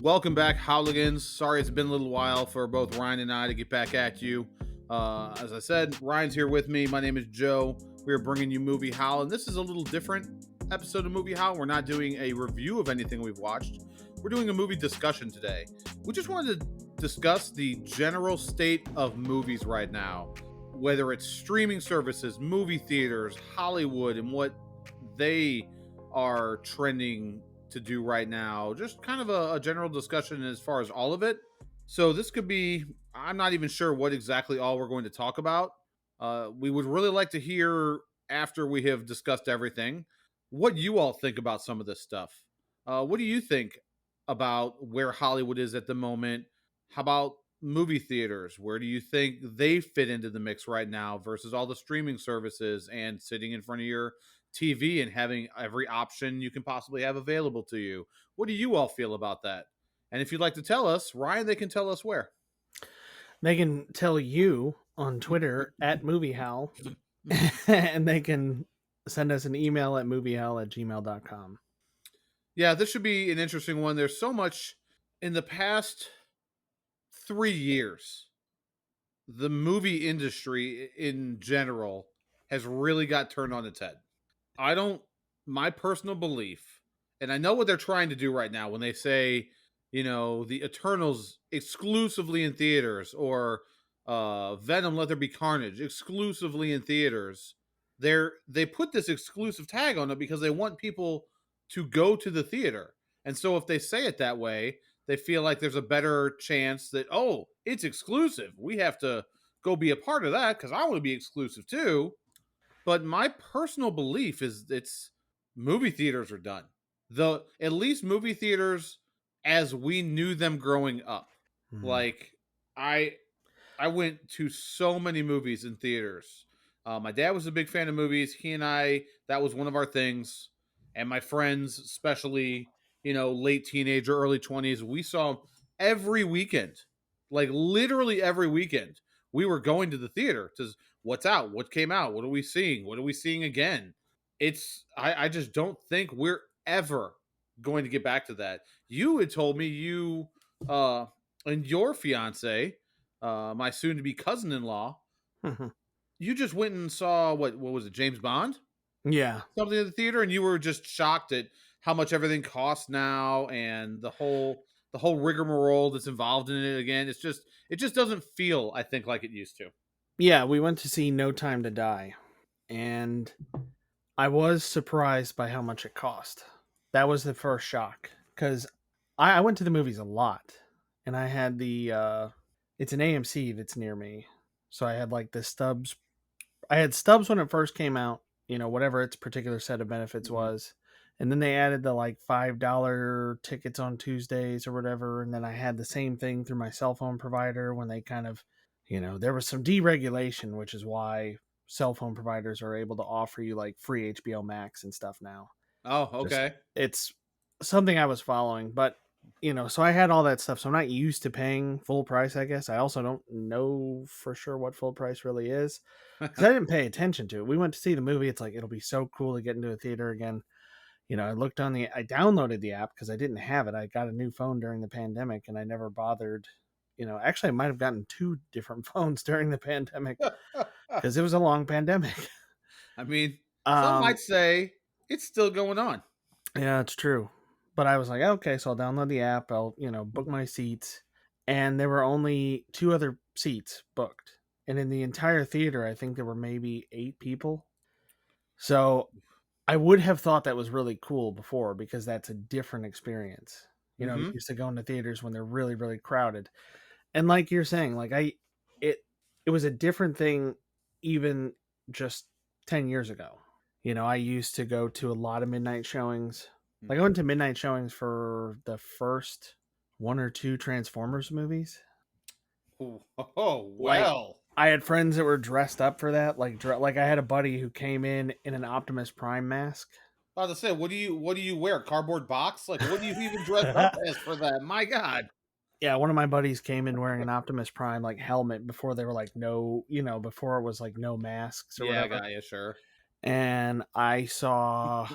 Welcome back, Howligans. Sorry it's been a little while for both Ryan and I to get back at you. As I said, Ryan's here with me. My name is Joe. We're bringing you Movie Howl, and this is a little different episode of Movie Howl. We're not doing a review of anything we've watched. We're doing a movie discussion today. We just wanted to discuss the general state of movies right now, whether it's streaming services, movie theaters, Hollywood, and what they are trending to do right now. Just kind of a general discussion as far as all of it. So this could be, I'm not even sure what exactly all we're going to talk about. We would really like to hear, after we have discussed everything, what you all think about some of this stuff. What do you think about where Hollywood is at the moment? How about movie theaters? Where do you think they fit into the mix right now versus all the streaming services and sitting in front of your TV and having every option you can possibly have available to you? What do you all feel about that? And if you'd like to tell us, Ryan, they can tell us where. They can tell you on Twitter at MovieHowl, and they can send us an email at moviehowl@gmail.com. Yeah, this should be an interesting one. There's so much in the past 3 years. The movie industry in general has really got turned on its head. I don't, my personal belief, and I know what they're trying to do right now when they say, the Eternals exclusively in theaters or Venom Let There Be Carnage exclusively in theaters. They put this exclusive tag on it because they want people to go to the theater. And so if they say it that way, they feel like there's a better chance that, oh, it's exclusive. We have to go be a part of that because I want to be exclusive too. But my personal belief is it's movie theaters are done. At least movie theaters as we knew them growing up. Like I I went to so many movies in theaters. My dad was a big fan of movies. He and I, that was one of our things. And my friends, especially, late teenager, early 20s, we saw every weekend, like literally every weekend. We were going to the theater to what's out, what came out, what are we seeing, what are we seeing again. I just don't think we're ever going to get back to that. You had told me you and your fiance, my soon-to-be cousin-in-law, you just went and saw what was it, James Bond? Yeah. Something at the theater, and you were just shocked at how much everything costs now and the whole rigmarole that's involved in it again. It just doesn't feel, I think, like it used to. Yeah, we went to see No Time to Die, and I was surprised by how much it cost. That was the first shock, because I went to the movies a lot, and I had it's an AMC that's near me. So I had like the Stubs. I had Stubs when it first came out, whatever its particular set of benefits Mhm. was. And then they added the like $5 tickets on Tuesdays or whatever. And then I had the same thing through my cell phone provider when they kind of, there was some deregulation, which is why cell phone providers are able to offer you like free HBO Max and stuff now. Oh, Just okay. it's something I was following, but so I had all that stuff. So I'm not used to paying full price, I guess. I also don't know for sure what full price really is because I didn't pay attention to it. We went to see the movie. It's like, it'll be so cool to get into a theater again. I downloaded the app because I didn't have it. I got a new phone during the pandemic and I never bothered. Actually, I might have gotten two different phones during the pandemic because it was a long pandemic. I mean, some Um, might say it's still going on. Yeah, it's true. But I was like, okay, so I'll download the app. I'll, book my seats. And there were only two other seats booked. And in the entire theater, I think there were maybe 8 people. So I would have thought that was really cool before because that's a different experience. I'm Hmm. used to going to theaters when they're really, really crowded. And like you're saying, it it was a different thing even just 10 years ago. I used to go to a lot of midnight showings. Like I went to midnight showings for the first one or two Transformers movies. Oh, Like well. I had friends that were dressed up for that. Like I had a buddy who came in an Optimus Prime mask. I was to say, what do you wear? Cardboard box? Like, what do you even dress up as for that? My God. Yeah, one of my buddies came in wearing an Optimus Prime like helmet before they were like before it was like no masks or Yeah, I whatever. got you. Sure. And I saw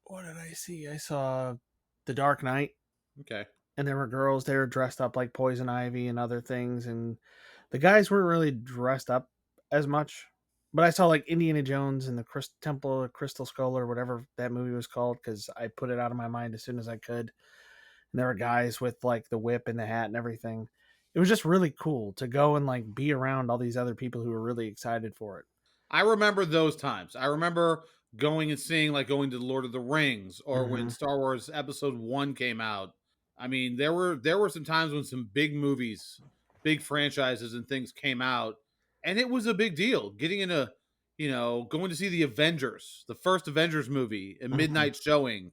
what did I see? I saw The Dark Knight. Okay. and there were girls there dressed up like Poison Ivy and other things, and the guys weren't really dressed up as much. But I saw like Indiana Jones and the Temple of Crystal Skull or whatever that movie was called because I put it out of my mind as soon as I could. And there were guys with like the whip and the hat and everything. It was just really cool to go and like be around all these other people who were really excited for it. I remember those times. I remember going and seeing, like, going to the Lord of the Rings, or when Hmm. Star Wars Episode 1 came out. I mean, there were some times when some big movies, big franchises and things came out, and it was a big deal. Getting in a, going to see the Avengers, the first Avengers movie, a Hmm. midnight showing.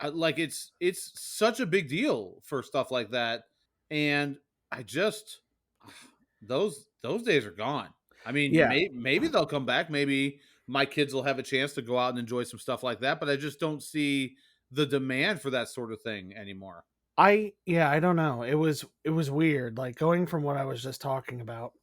Like, it's such a big deal for stuff like that, and I just those days are gone. I mean, Yeah, maybe they'll come back. Maybe my kids will have a chance to go out and enjoy some stuff like that. But I just don't see the demand for that sort of thing anymore. I don't know. It was weird, like going from what I was just talking about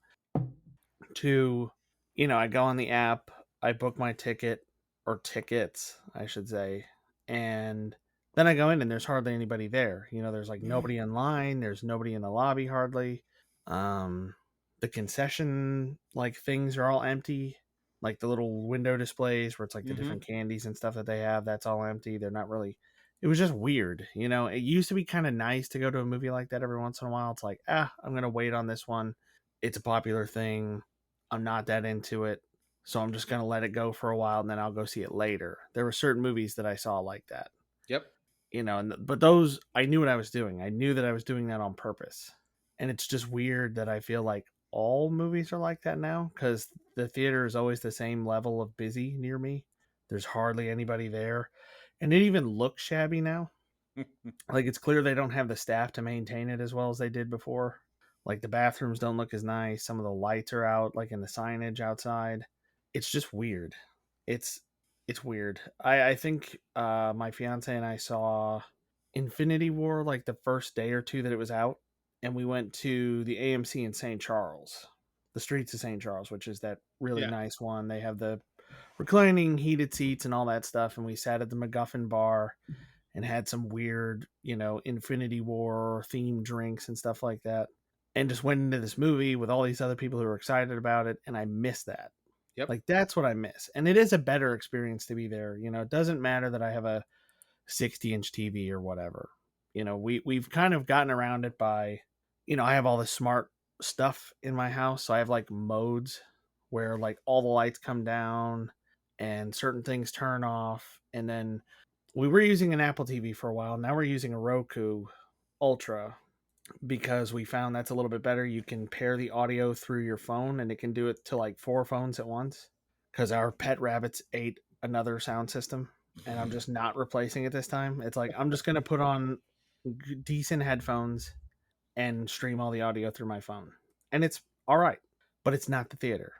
to, I go on the app, I book my ticket or tickets, I should say, and then I go in and there's hardly anybody there. There's like nobody in line, there's nobody in the lobby hardly. Um the concession like things are all empty. Like the little window displays where it's like the Hmm. different candies and stuff that they have, that's all empty. They're not really It was just weird. It used to be kind of nice to go to a movie like that every once in a while. It's like, I'm going to wait on this one. It's a popular thing. I'm not that into it. So I'm just going to let it go for a while and then I'll go see it later. There were certain movies that I saw like that, Yep. but those, I knew what I was doing. I knew that I was doing that on purpose. And it's just weird that I feel like all movies are like that now because the theater is always the same level of busy near me. There's hardly anybody there. And it even looks shabby now. Like it's clear they don't have the staff to maintain it as well as they did before. Like the bathrooms don't look as nice. Some of the lights are out, like in the signage outside. It's just weird. It's it's weird. I think my fiance and I saw Infinity War like the first day or two that it was out, and we went to the AMC in St. Charles, the streets of St. Charles, which is that really Yeah. nice one. They have the reclining heated seats and all that stuff, and we sat at the MacGuffin bar and had some weird, Infinity War themed drinks and stuff like that. And just went into this movie with all these other people who were excited about it. And I miss that. Yep. Like, that's what I miss. And it is a better experience to be there. It doesn't matter that I have a 60-inch TV or whatever. We've kind of gotten around it by, I have all this smart stuff in my house. So I have like modes where like all the lights come down and certain things turn off. And then we were using an Apple TV for a while. Now we're using a Roku Ultra because we found that's a little bit better. You can pair the audio through your phone and it can do it to like four phones at once. Because our pet rabbits ate another sound system and I'm just not replacing it this time. It's like I'm just going to put on decent headphones and stream all the audio through my phone. And it's all right, but it's not the theater.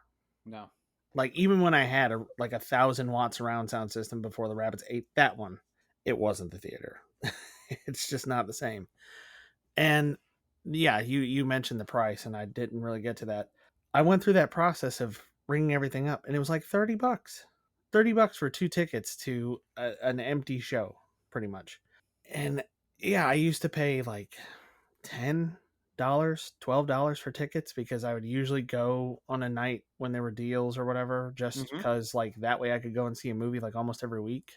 No. Like even when I had like 1,000 watt surround sound system before the rabbits ate that one, it wasn't the theater. It's just not the same. And yeah, you mentioned the price, and I didn't really get to that. I went through that process of ringing everything up, and it was like $30, $30 for two tickets to an empty show, pretty much. And yeah, I used to pay like $10, $12 for tickets because I would usually go on a night when there were deals or whatever, just Hmm. because like that way I could go and see a movie like almost every week.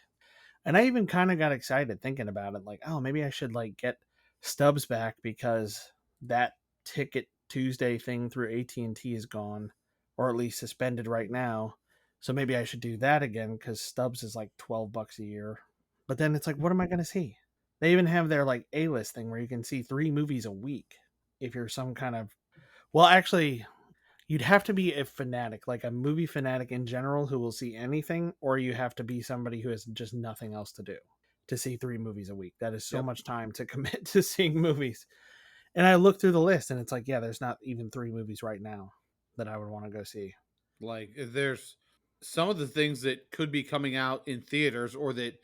And I even kind of got excited thinking about it, like, oh, maybe I should like get stubs back because that Ticket Tuesday thing through AT&T is gone, or at least suspended right now. So maybe I should do that again because stubs is like $12 a year. But then it's like, what am I going to see? They even have their like A list thing where you can see 3 movies a week if you're some kind of. Well, actually, you'd have to be a fanatic, like a movie fanatic in general who will see anything, or you have to be somebody who has just nothing else to do to see 3 movies a week. That is so Yep. much time to commit to seeing movies. And I look through the list and it's like, yeah, there's not even 3 movies right now that I would want to go see. Like, there's some of the things that could be coming out in theaters, or that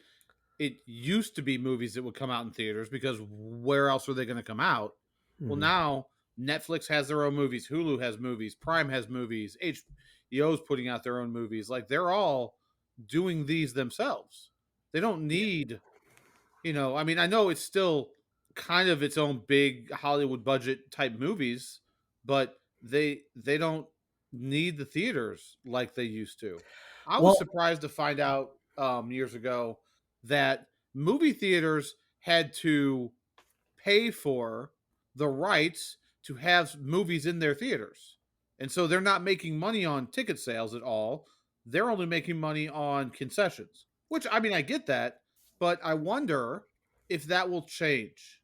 it used to be movies that would come out in theaters, because where else are they going to come out? Well, Mm-hmm. now Netflix has their own movies, Hulu has movies, Prime has movies, HBO's putting out their own movies. Like, they're all doing these themselves. They don't Yeah. need, I mean, I know it's still kind of its own big Hollywood budget type movies, but they don't need the theaters like they used to. I was Well, surprised to find out years ago that movie theaters had to pay for the rights to have movies in their theaters. And so they're not making money on ticket sales at all. They're only making money on concessions, which I mean, I get that, but I wonder if that will change.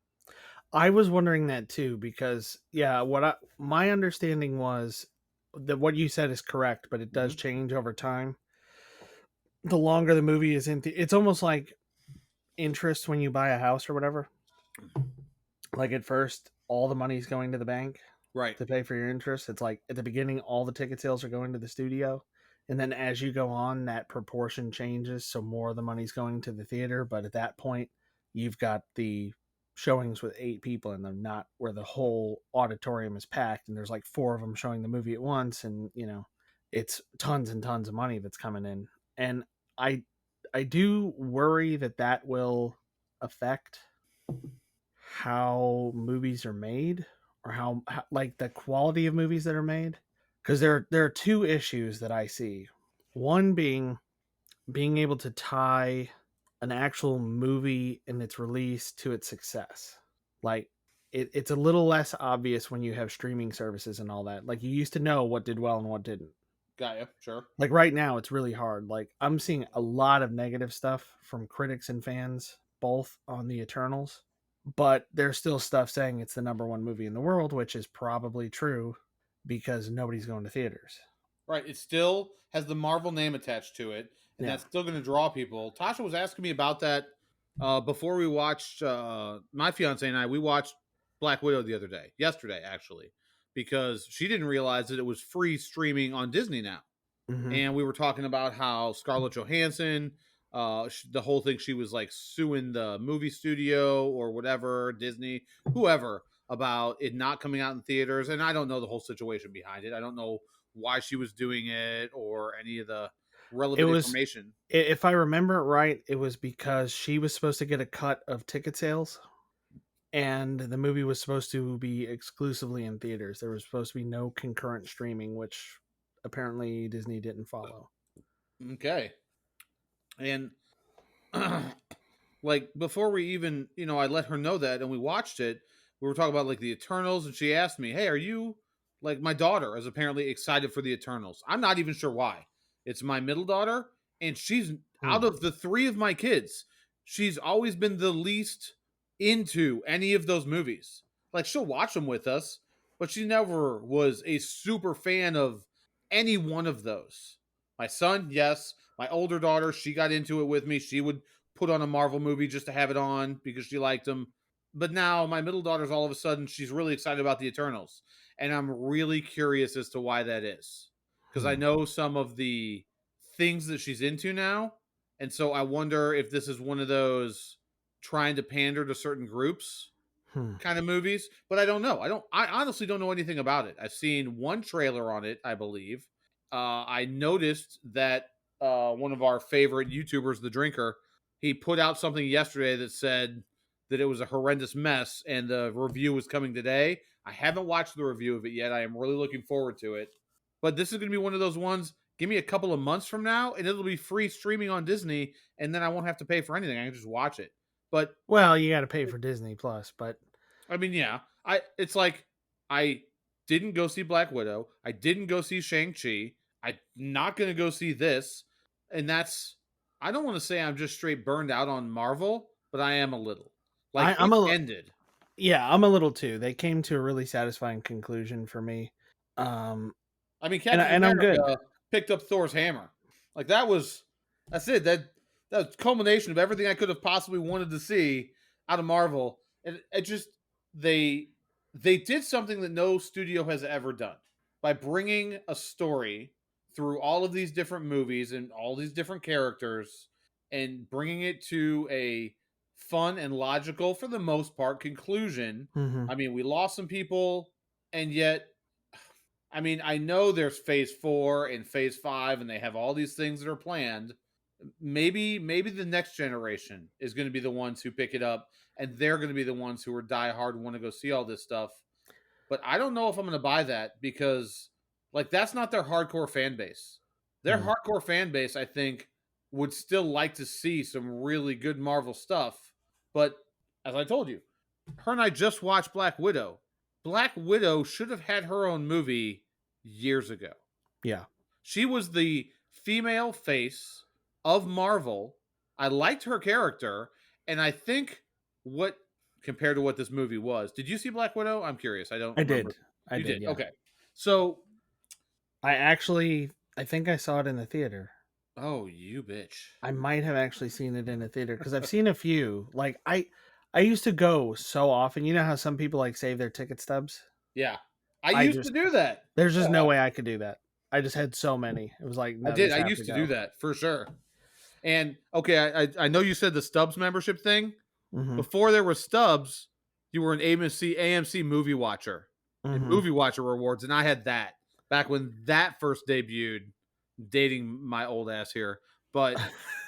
I was wondering that too because yeah, my understanding was that what you said is correct, but it does Mhm. change over time. The longer the movie is it's almost like interest when you buy a house or whatever. Like at first, all the money's going to the bank Right. to pay for your interest. It's like at the beginning, all the ticket sales are going to the studio. And then as you go on, that proportion changes. So more of the money's going to the theater. But at that point, you've got the showings with 8 people in them, not where the whole auditorium is packed and there's like 4 of them showing the movie at once. And, it's tons and tons of money that's coming in. And I, I do worry that that will affect how movies are made or how like the quality of movies that are made because there are two issues that I see. One being able to tie an actual movie and its release to its success. Like it's a little less obvious when you have streaming services and all that. Like you used to know what did well and what didn't. Got you. Sure. Like right now it's really hard. Like I'm seeing a lot of negative stuff from critics and fans both on the Eternals, but there's still stuff saying it's the number one movie in the world, which is probably true because nobody's going to theaters. Right. It still has the Marvel name attached to it, and Yeah. that's still going to draw people. Tasha was asking me about that before we watched. My fiance and I we watched Black Widow the other day, yesterday actually, because she didn't realize that it was free streaming on Disney now. Hmm. And we were talking about how Scarlett Johansson, the whole thing, she was like suing the movie studio or whatever, Disney, whoever, about it not coming out in theaters. And I don't know the whole situation behind it. I don't know why she was doing it or any of the It relevant was, information. if I remember it right, it was because she was supposed to get a cut of ticket sales and the movie was supposed to be exclusively in theaters. There was supposed to be no concurrent streaming, which apparently Disney didn't follow. Okay. And like before we even, I let her know that and we watched it. We were talking about like the Eternals, and she asked me, "Hey, are you like my daughter is apparently excited for the Eternals?" I'm not even sure why. It's my middle daughter, and she's Hmm. out of the three of my kids, she's always been the least into any of those movies. Like she'll watch them with us, but she never was a super fan of any one of those. My son, yes. My older daughter, she got into it with me. She would put on a Marvel movie just to have it on because she liked them. But now my middle daughter's all of a sudden she's really excited about the Eternals, and I'm really curious as to why that is because I Hmm. know some of the things that she's into now, and so I wonder if this is one of those trying to pander to certain groups Hmm. kind of movies. But I don't know. I honestly don't know anything about it. I've seen one trailer on it, I believe. I noticed that one of our favorite YouTubers, The Drinker, he put out something yesterday that said that it was a horrendous mess, and the review was coming today. I haven't watched the review of it yet. I am really looking forward to it. But this is going to be one of those ones. Give me a couple of months from now, and it'll be free streaming on Disney, and then I won't have to pay for anything. I can just watch it. But Well, you got to pay for Disney Plus, but I mean, yeah. It's like I didn't go see Black Widow. I didn't go see Shang-Chi. I'm not gonna go see this. And that's I don't want to say I'm just straight burned out on Marvel, but I am a little. Like I'm it a ended. yeah, I'm a little too. They came to a really satisfying conclusion for me, um, I mean, and Captain and I'm good. America picked up Thor's hammer. Like that's it. That was culmination of everything I could have possibly wanted to see out of Marvel. And it just they they did something that no studio has ever done by bringing a story through all of these different movies and all these different characters and bringing it to a fun and logical for the most part conclusion. Hmm. I mean, we lost some people, and yet I mean, I know there's phase 4 and phase 5 and they have all these things that are planned. Maybe the next generation is going to be the ones who pick it up and they're going to be the ones who are die hard and want to go see all this stuff. But I don't know if I'm going to buy that because, like, that's not their hardcore fan base. Their Mm. hardcore fan base, I think, would still like to see some really good Marvel stuff. But as I told you, her and I just watched Black Widow. Black Widow should have had her own movie years ago. Yeah. She was the female face of Marvel. I liked her character, and I think what compared to what this movie was. Did you see Black Widow? I'm curious. I don't I remember. did. I You did, did. yeah. Okay. So, I think I saw it in the theater. oh, you bitch. I might have actually seen it in a theater because I've seen a few. Like I used to go so often. You know how some people like save their ticket stubs? Yeah. I I used to just do that. there's just no way I could do that. I just had so many. It was like, I no, did. these I have to used to do go. that for sure. And okay, I know you said the Stubbs membership thing. Mm-hmm. Before there was Stubbs, you were an AMC movie watcher and Mm-hmm. movie watcher rewards, and I had that back when that first debuted. Dating my old ass here, but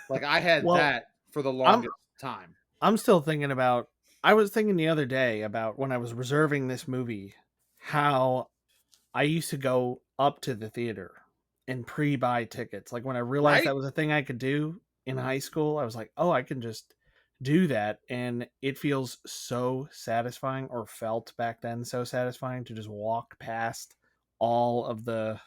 like I had Well, that for the I'm longest time. I'm still thinking about. I was thinking the other day about when I was reserving this movie, how I used to go up to the theater and pre-buy tickets. Like when I realized Right? that was a thing I could do in high school, I was like, "Oh, I can just do that." And it feels so satisfying, or felt back then so satisfying, to just walk past all of the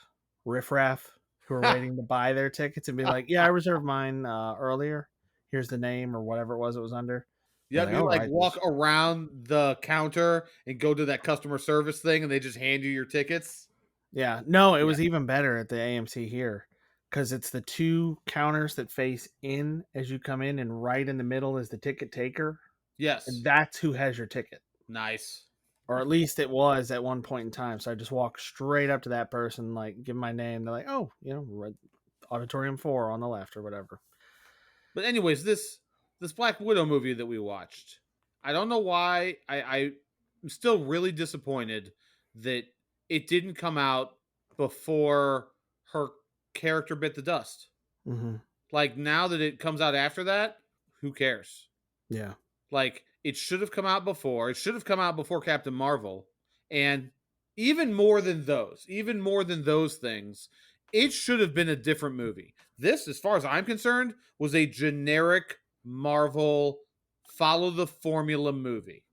riffraff who are waiting to buy their tickets and be like, "Yeah, I reserved mine earlier. Here's the name or whatever it was under." I was Yep, like, you "All like right, walk just around the counter and go to that customer service thing, and they just hand you your tickets. yeah." No, it Yeah. was even better at the AMC here because it's the two counters that face in as you come in, and right in the middle is the ticket taker, and Yes. that's who has your ticket. Nice. Or at least it was at one point in time. So I just walk straight up to that person, like give my name. They're like, "Oh, Auditorium 4 on the left," or whatever. But anyways, this Black Widow movie that we watched, I don't know why I'm still really disappointed that it didn't come out before her character bit the dust. Mm-hmm. Like now that it comes out after that, who cares? Yeah. Like it should have come out before. It should have come out before Captain Marvel. And even more than those things, it should have been a different movie. This, as far as I'm concerned, was a generic Marvel follow the formula movie.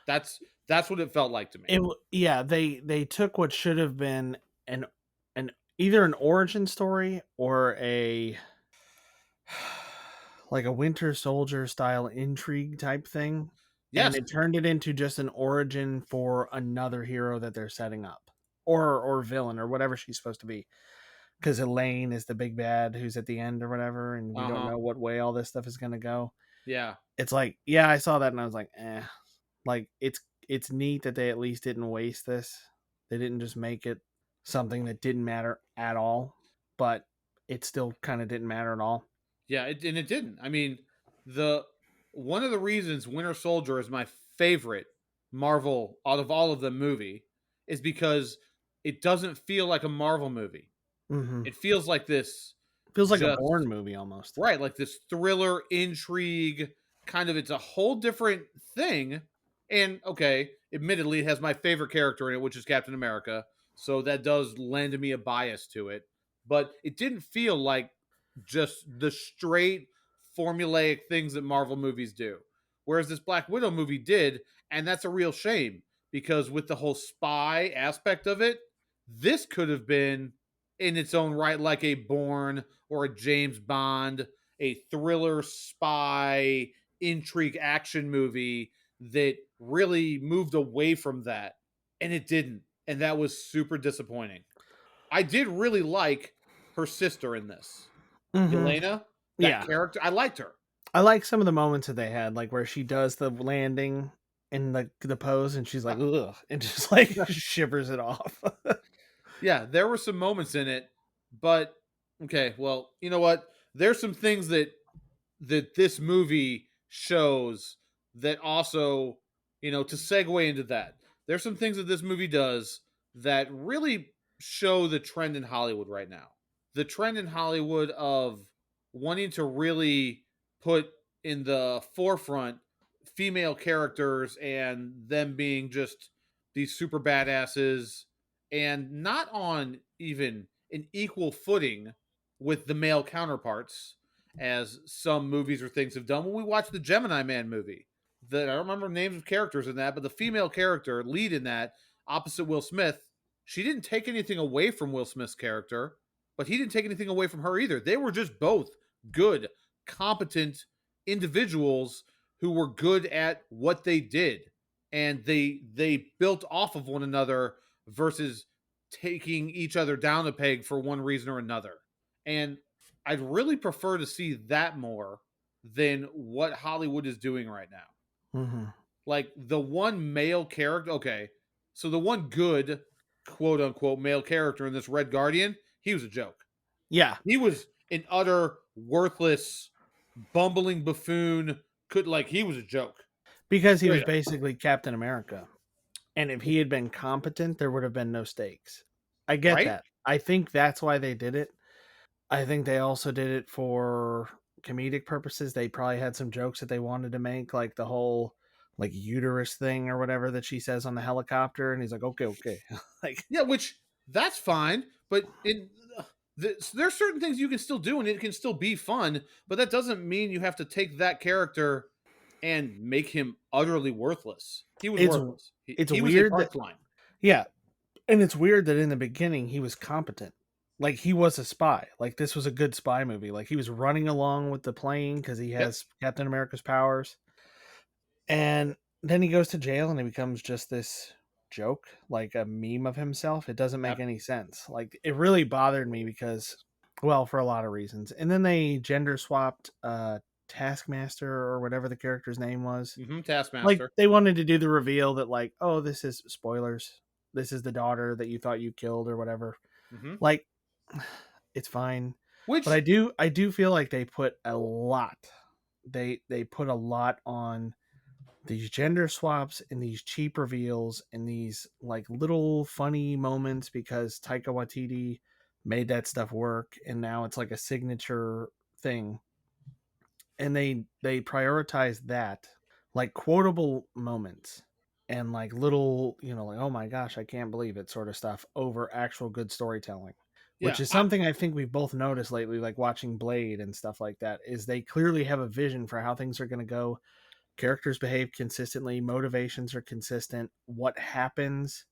That's what it felt like to me. Yeah, they took what should have been an an either an origin story or a like a Winter Soldier style intrigue type thing, and Yes. it turned it into just an origin for another hero that they're setting up, or villain, or whatever she's supposed to be. Because Elaine is the big bad who's at the end or whatever, and we don't Uh-huh. know what way all this stuff is going to go. Yeah. It's like, yeah, I saw that and I was like, eh. Like it's neat that they at least didn't waste this. They didn't just make it something that didn't matter at all, but it still kind of didn't matter at all. Yeah, and it didn't. I mean, the one of the reasons Winter Soldier is my favorite Marvel out of all of the movie is because it doesn't feel like a Marvel movie. Mm-hmm. It feels like this Feels like a just Bourne movie almost. right, like this thriller intrigue kind of it's a whole different thing. And okay, admittedly, it has my favorite character in it, which is Captain America. So that does lend me a bias to it. But it didn't feel like just the straight formulaic things that Marvel movies do. Whereas this Black Widow movie did, and that's a real shame because with the whole spy aspect of it, this could have been in its own right like a Bourne or a James Bond, a thriller spy intrigue action movie that really moved away from that. And it didn't. And that was super disappointing. I did really like her sister in this. Mm-hmm. Elena, that Yeah, character, I liked her. I like some of the moments that they had, like where she does the landing in the pose, and she's like, ugh, and just like shivers it off. Yeah, there were some moments in it, but okay, well, you know what? There's some things that this movie shows that also, to segue into that. There's some things that this movie does that really show the trend in Hollywood right now. The trend in Hollywood of wanting to really put in the forefront female characters and them being just these super badasses and not on even an equal footing with the male counterparts as some movies or things have done. When we watched the Gemini Man movie, that I don't remember names of characters in that, but the female character lead in that opposite Will Smith, she didn't take anything away from Will Smith's character, but he didn't take anything away from her either. They were just both good, competent individuals who were good at what they did, and they built off of one another versus taking each other down a peg for one reason or another. And I'd really prefer to see that more than what Hollywood is doing right now. Hmm. Like the one male character, okay, so the one good quote unquote male character in this Red Guardian, he was a joke. Yeah, He was an utter worthless, bumbling buffoon. Could like he was a joke. because he was Straight up. basically Captain America. And if he had been competent, there would have been no stakes. I get Right? that. I think that's why they did it. I think they also did it for comedic purposes. They probably had some jokes that they wanted to make, like the whole like uterus thing or whatever that she says on the helicopter, and he's like, "Okay, okay." Like Yeah, which that's fine, but there's certain things you can still do and it can still be fun, but that doesn't mean you have to take that character and make him utterly worthless. He was it's worthless. He, it's he was a weird that parts line. yeah, and it's weird that in the beginning he was competent. Like he was a spy. Like this was a good spy movie. Like he was running along with the plane because he Yep. has Captain America's powers. And then he goes to jail and he becomes just this joke, like a meme of himself. It doesn't make Yep. any sense. Like it really bothered me because, well, for a lot of reasons. And then they gender swapped Taskmaster or whatever the character's name was. Like Taskmaster. they wanted to do the reveal that like, oh, this is spoilers. This is the daughter that you thought you killed or whatever. hmm Like it's fine. But Which, I do feel like they put a lot. They put a lot on these gender swaps and these cheap reveals and these like little funny moments because Taika Waititi made that stuff work and now it's like a signature thing. And they prioritize that like quotable moments and like little, like oh my gosh, I can't believe it sort of stuff over actual good storytelling. yeah, Which is something I think we've both noticed lately, like watching Blade and stuff like that, is they clearly have a vision for how things are going to go. Characters behave consistently, motivations are consistent, what happens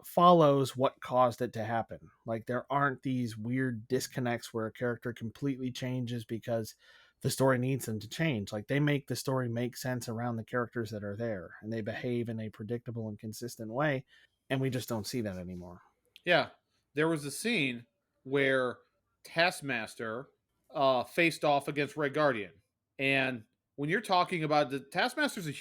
follows what caused it to happen. Like there aren't these weird disconnects where a character completely changes because the story needs them to change. Like they make the story make sense around the characters that are there and they behave in a predictable and consistent way, and we just don't see that anymore. yeah. There was a scene where Taskmaster faced off against Red Guardian, and when you're talking about the Taskmaster's a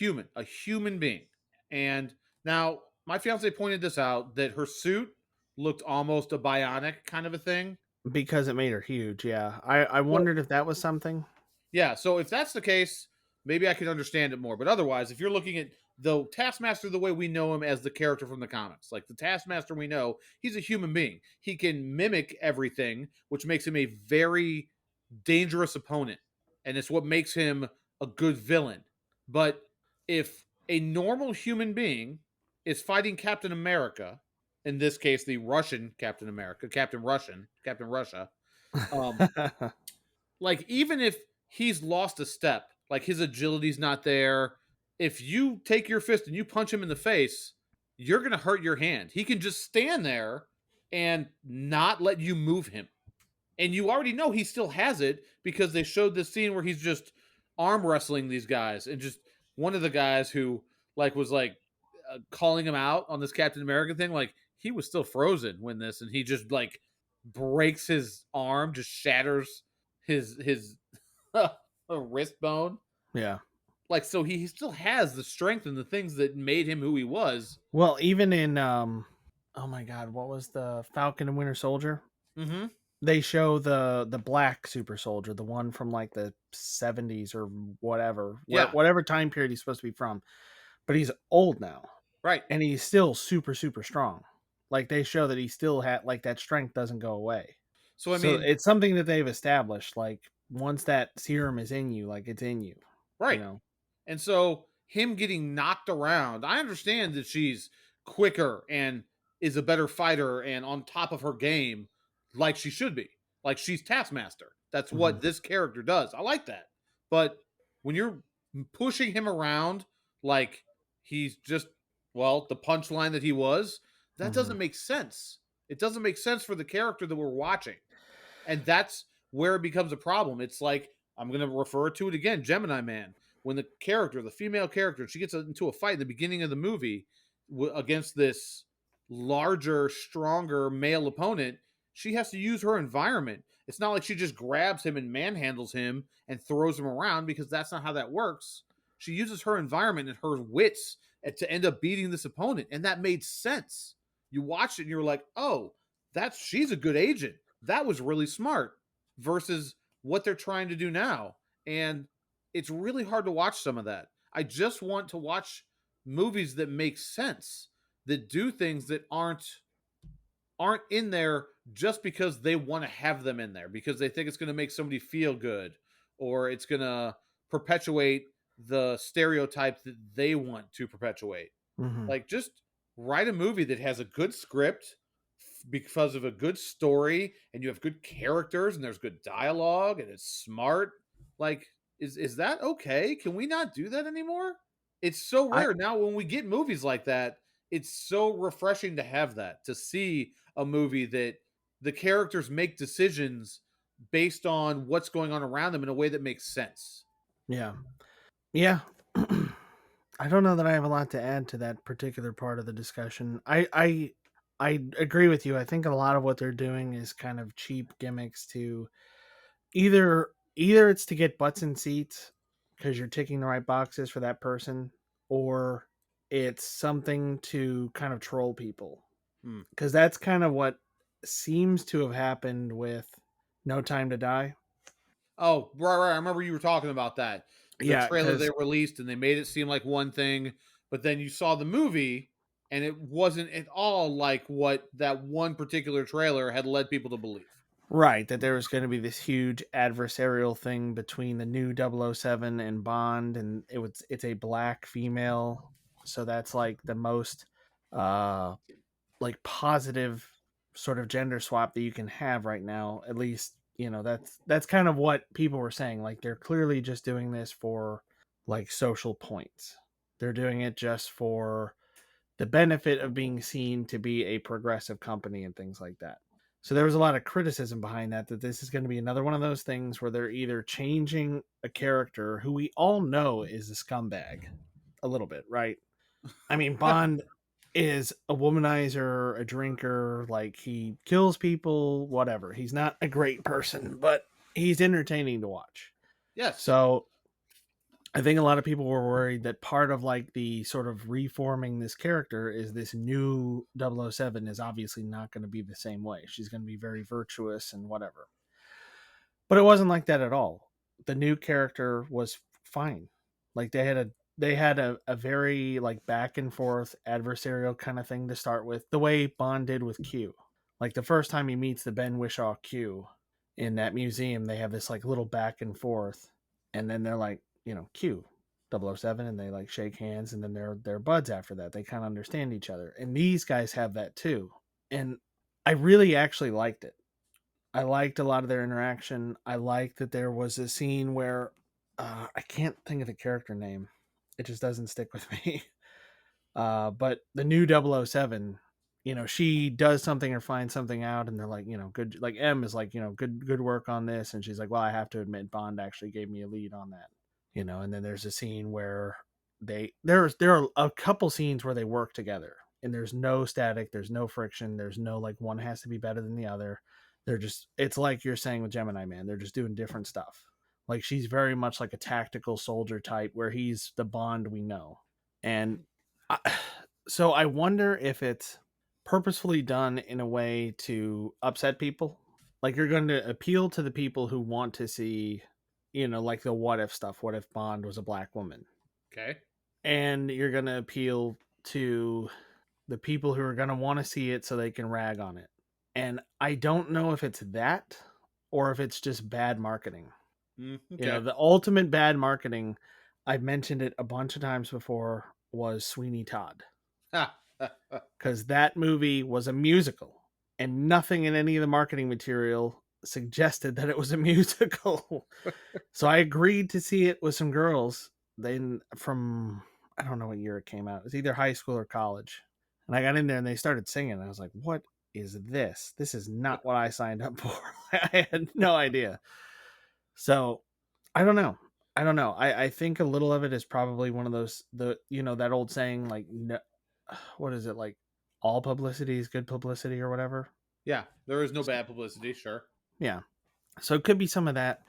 human being, and now my fiance pointed this out that her suit looked almost a bionic kind of a thing. Because it made her huge, yeah. I Well, wondered if that was something. yeah, so if that's the case, maybe I could understand it more. But otherwise, if you're looking at the Taskmaster the way we know him as the character from the comics, like the Taskmaster we know, he's a human being. He can mimic everything, which makes him a very dangerous opponent. And it's what makes him a good villain. But if a normal human being is fighting Captain America, in this case, the Russian Captain America, Captain Russia, um, like even if he's lost a step, like his agility's not there, if you take your fist and you punch him in the face, you're going to hurt your hand. He can just stand there and not let you move him. And you already know he still has it because they showed this scene where he's just arm wrestling these guys and just one of the guys who like was like calling him out on this Captain America thing, like he was still frozen when this, and he just like breaks his arm, just shatters his wrist bone. Yeah. Like so, he still has the strength and the things that made him who he was. Well, even in oh my god, what was the Falcon and Winter Soldier? Mm-hmm. They show the black super soldier, the one from like the 70s or whatever, Yeah, whatever time period he's supposed to be from. But he's old now right. and he's still super strong. Like they show that he still had like that strength doesn't go away. So I So mean, it's something that they've established like once that serum is in you, like it's in you, you right. know. And so him getting knocked around. I understand that she's quicker and is a better fighter and on top of her game, like she should be. Like she's Taskmaster. That's Mhm. what this character does. I like that. But when you're pushing him around like he's just, well, the punchline that he was, that Mhm. doesn't make sense. It doesn't make sense for the character that we're watching. And that's where it becomes a problem. It's like, I'm going to refer to it again, Gemini Man. When the character, the female character, she gets into a fight in the beginning of the movie against this larger, stronger male opponent, she has to use her environment. It's not like she just grabs him and manhandles him and throws him around, because that's not how that works. She uses her environment and her wits to end up beating this opponent, and that made sense. You watch it and you're like, oh, she's a good agent. That was really smart versus what they're trying to do now. And it's really hard to watch some of that. I just want to watch movies that make sense, that do things that aren't in there just because they want to have them in there, because they think it's going to make somebody feel good, or it's going to perpetuate the stereotype that they want to perpetuate. Mhm. Like, just write a movie that has a good script because of a good story, and you have good characters and there's good dialogue and it's smart. Like, is that okay? Can we not do that anymore? It's so I rare now when we get movies like that. It's so refreshing to have that, to see a movie that the characters make decisions based on what's going on around them in a way that makes sense. Yeah. Yeah. I don't know that I have a lot to add to that particular part of the discussion. I agree with you. I think a lot of what they're doing is kind of cheap gimmicks to either it's to get butts in seats because you're ticking the right boxes for that person, or it's something to kind of troll people. Hmm. Because that's kind of what seems to have happened with No Time to Die. Oh, right, right. I remember you were talking about that. The Yeah, trailer they because released and they made it seem like one thing, but then you saw the movie and it wasn't at all like what that one particular trailer had led people to believe. right, that there was going to be this huge adversarial thing between the new 007 and Bond, and it's a black female, so that's like the most uh like positive sort of gender swap that you can have right now. At least, that's kind of what people were saying. Like they're clearly just doing this for like social points. They're doing it just for the benefit of being seen to be a progressive company and things like that. So there was a lot of criticism behind that this is going to be another one of those things where they're either changing a character who we all know is a scumbag a little bit, right? I mean, Bond is a womanizer, a drinker, like he kills people, whatever. He's not a great person, but he's entertaining to watch. Yes. So I think a lot of people were worried that part of like the sort of reforming this character is this new 007 is obviously not going to be the same way. She's going to be very virtuous and whatever. But it wasn't like that at all. The new character was fine. Like they had a very like back and forth adversarial kind of thing to start with, the way Bond did with Q. Like the first time he meets the Ben Wishaw Q in that museum, they have this like little back and forth, and then they're like, Q 007, and they like shake hands, and then they're buds after that. They kind of understand each other. And these guys have that too. And I really actually liked it. I liked a lot of their interaction. I liked that there was a scene where I can't think of the character name. It just doesn't stick with me. But the new 007, she does something or finds something out, and they're like, good. Like M is like, good work on this, and she's like, well, I have to admit, Bond actually gave me a lead on that. And then there's a scene where there are a couple scenes where they work together, and there's no static, there's no friction, there's no like one has to be better than the other. It's like you're saying with Gemini Man, they're just doing different stuff. Like she's very much like a tactical soldier type, where he's the Bond we know. And I, so I wonder if it's purposefully done in a way to upset people. Like you're going to appeal to the people who want to see, like the what if stuff. What if Bond was a black woman? Okay. And you're going to appeal to the people who are going to want to see it so they can rag on it. And I don't know if it's that or if it's just bad marketing. Okay. The ultimate bad marketing. I've mentioned it a bunch of times before, was Sweeney Todd, because that movie was a musical, and nothing in any of the marketing material suggested that it was a musical. So I agreed to see it with some girls. Then from I don't know what year it came out. It was either high school or college. And I got in there and they started singing. And I was like, "What is this? This is not what I signed up for." I had no idea. So I don't know. I don't know. I think a little of it is probably one of those that old saying like no, what is it like all publicity is good publicity or whatever. Yeah, there is no bad publicity, sure. Yeah. So it could be some of that.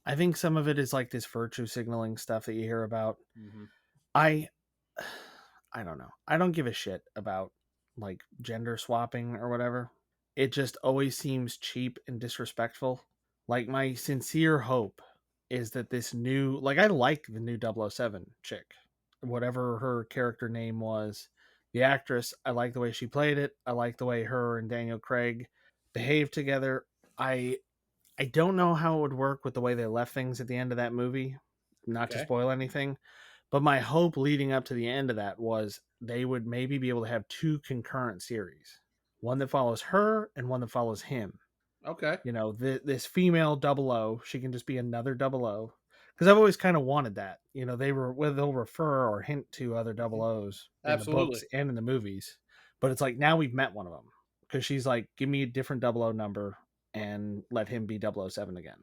I think some of it is like this virtue signaling stuff that you hear about. Hmm. I I don't know. I don't give a shit about like gender swapping or whatever. It just always seems cheap and disrespectful. Like my sincere hope is that this new like I like the new 007 chick. Whatever her character name was. The actress, I like the way she played it. I like the way her and Daniel Craig behaved together. I I don't know how it would work with the way they left things at the end of that movie, not to Okay. spoil anything. But my hope leading up to the end of that was they would maybe be able to have two concurrent series, one that follows her and one that follows him. Okay. This female double O, she can just be another double O. Because I've always kind of wanted that. Whether they'll refer or hint to other double O's in the Absolutely. books and in the movies. But it's like now we've met one of them. Because she's like, give me a different double O number and let him be 007 again.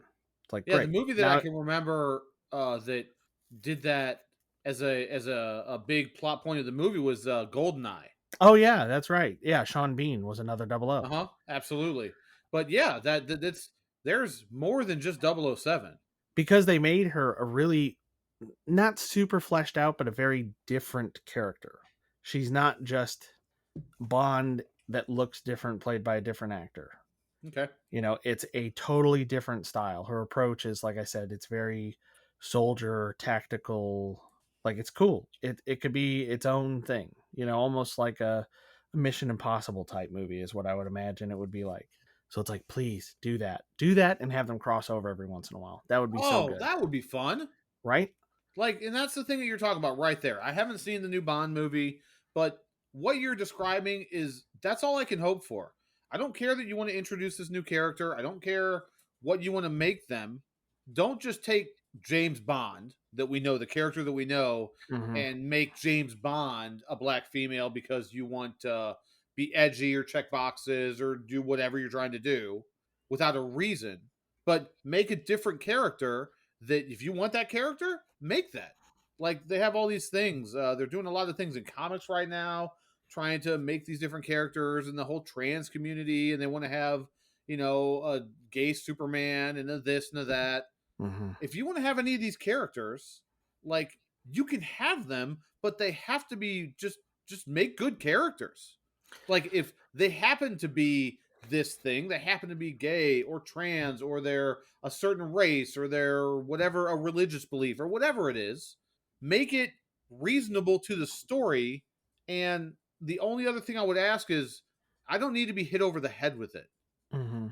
It's like, Yeah, the great. movie that I Now, can remember that did that as a big plot point of the movie was Goldeneye. oh, yeah, that's right. Yeah, Sean Bean was another double O. Uh-huh. Absolutely. But yeah, that's there's more than just 007. Because they made her a really not super fleshed out, but a very different character. She's not just Bond that looks different, played by a different actor. Okay. It's a totally different style. Her approach is, like I said, it's very soldier, tactical. Like it's cool. It could be its own thing. Almost like a Mission Impossible type movie is what I would imagine it would be like. So it's like, please do that, and have them cross over every once in a while. That would be so Oh, good, that would be fun. right? Like, and that's the thing that you're talking about right there. I haven't seen the new Bond movie, but what you're describing is that's all I can hope for. I don't care that you want to introduce this new character. I don't care what you want to make them. Don't just take James Bond, that we know, the character that we know, Hmm. and make James Bond a black female because you want to be edgy or check boxes or do whatever you're trying to do without a reason. But make a different character that if you want that character, make that. Like they have all these things. They're doing a lot of things in comics right now, trying to make these different characters and the whole trans community, and they want to have a gay Superman and a this and a that. Hmm. If you want to have any of these characters, like you can have them, but they have to be just make good characters. Like if they happen to be this thing, they happen to be gay or trans or they're a certain race or they're whatever, a religious belief or whatever it is, make it reasonable to the story. And the only other thing I would ask is I don't need to be hit over the head with it. Hmm.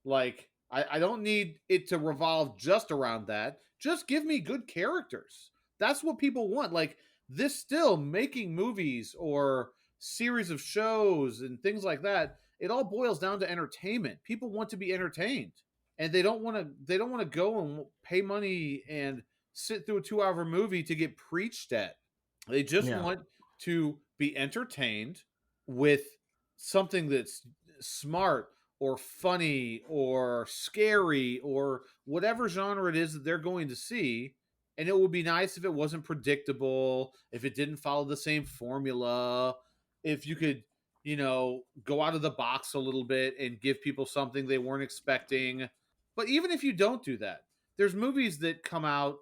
Like, I don't need it to revolve just around that. Just give me good characters. That's what people want. Like, this still making movies or series of shows and things like that, it all boils down to entertainment. People want to be entertained. And they don't want to go and pay money and sit through a 2-hour movie to get preached at. They just Yeah. want to be entertained with something that's smart or funny or scary or whatever genre it is that they're going to see. And it would be nice if it wasn't predictable, if it didn't follow the same formula, if you could, go out of the box a little bit and give people something they weren't expecting. But even if you don't do that, there's movies that come out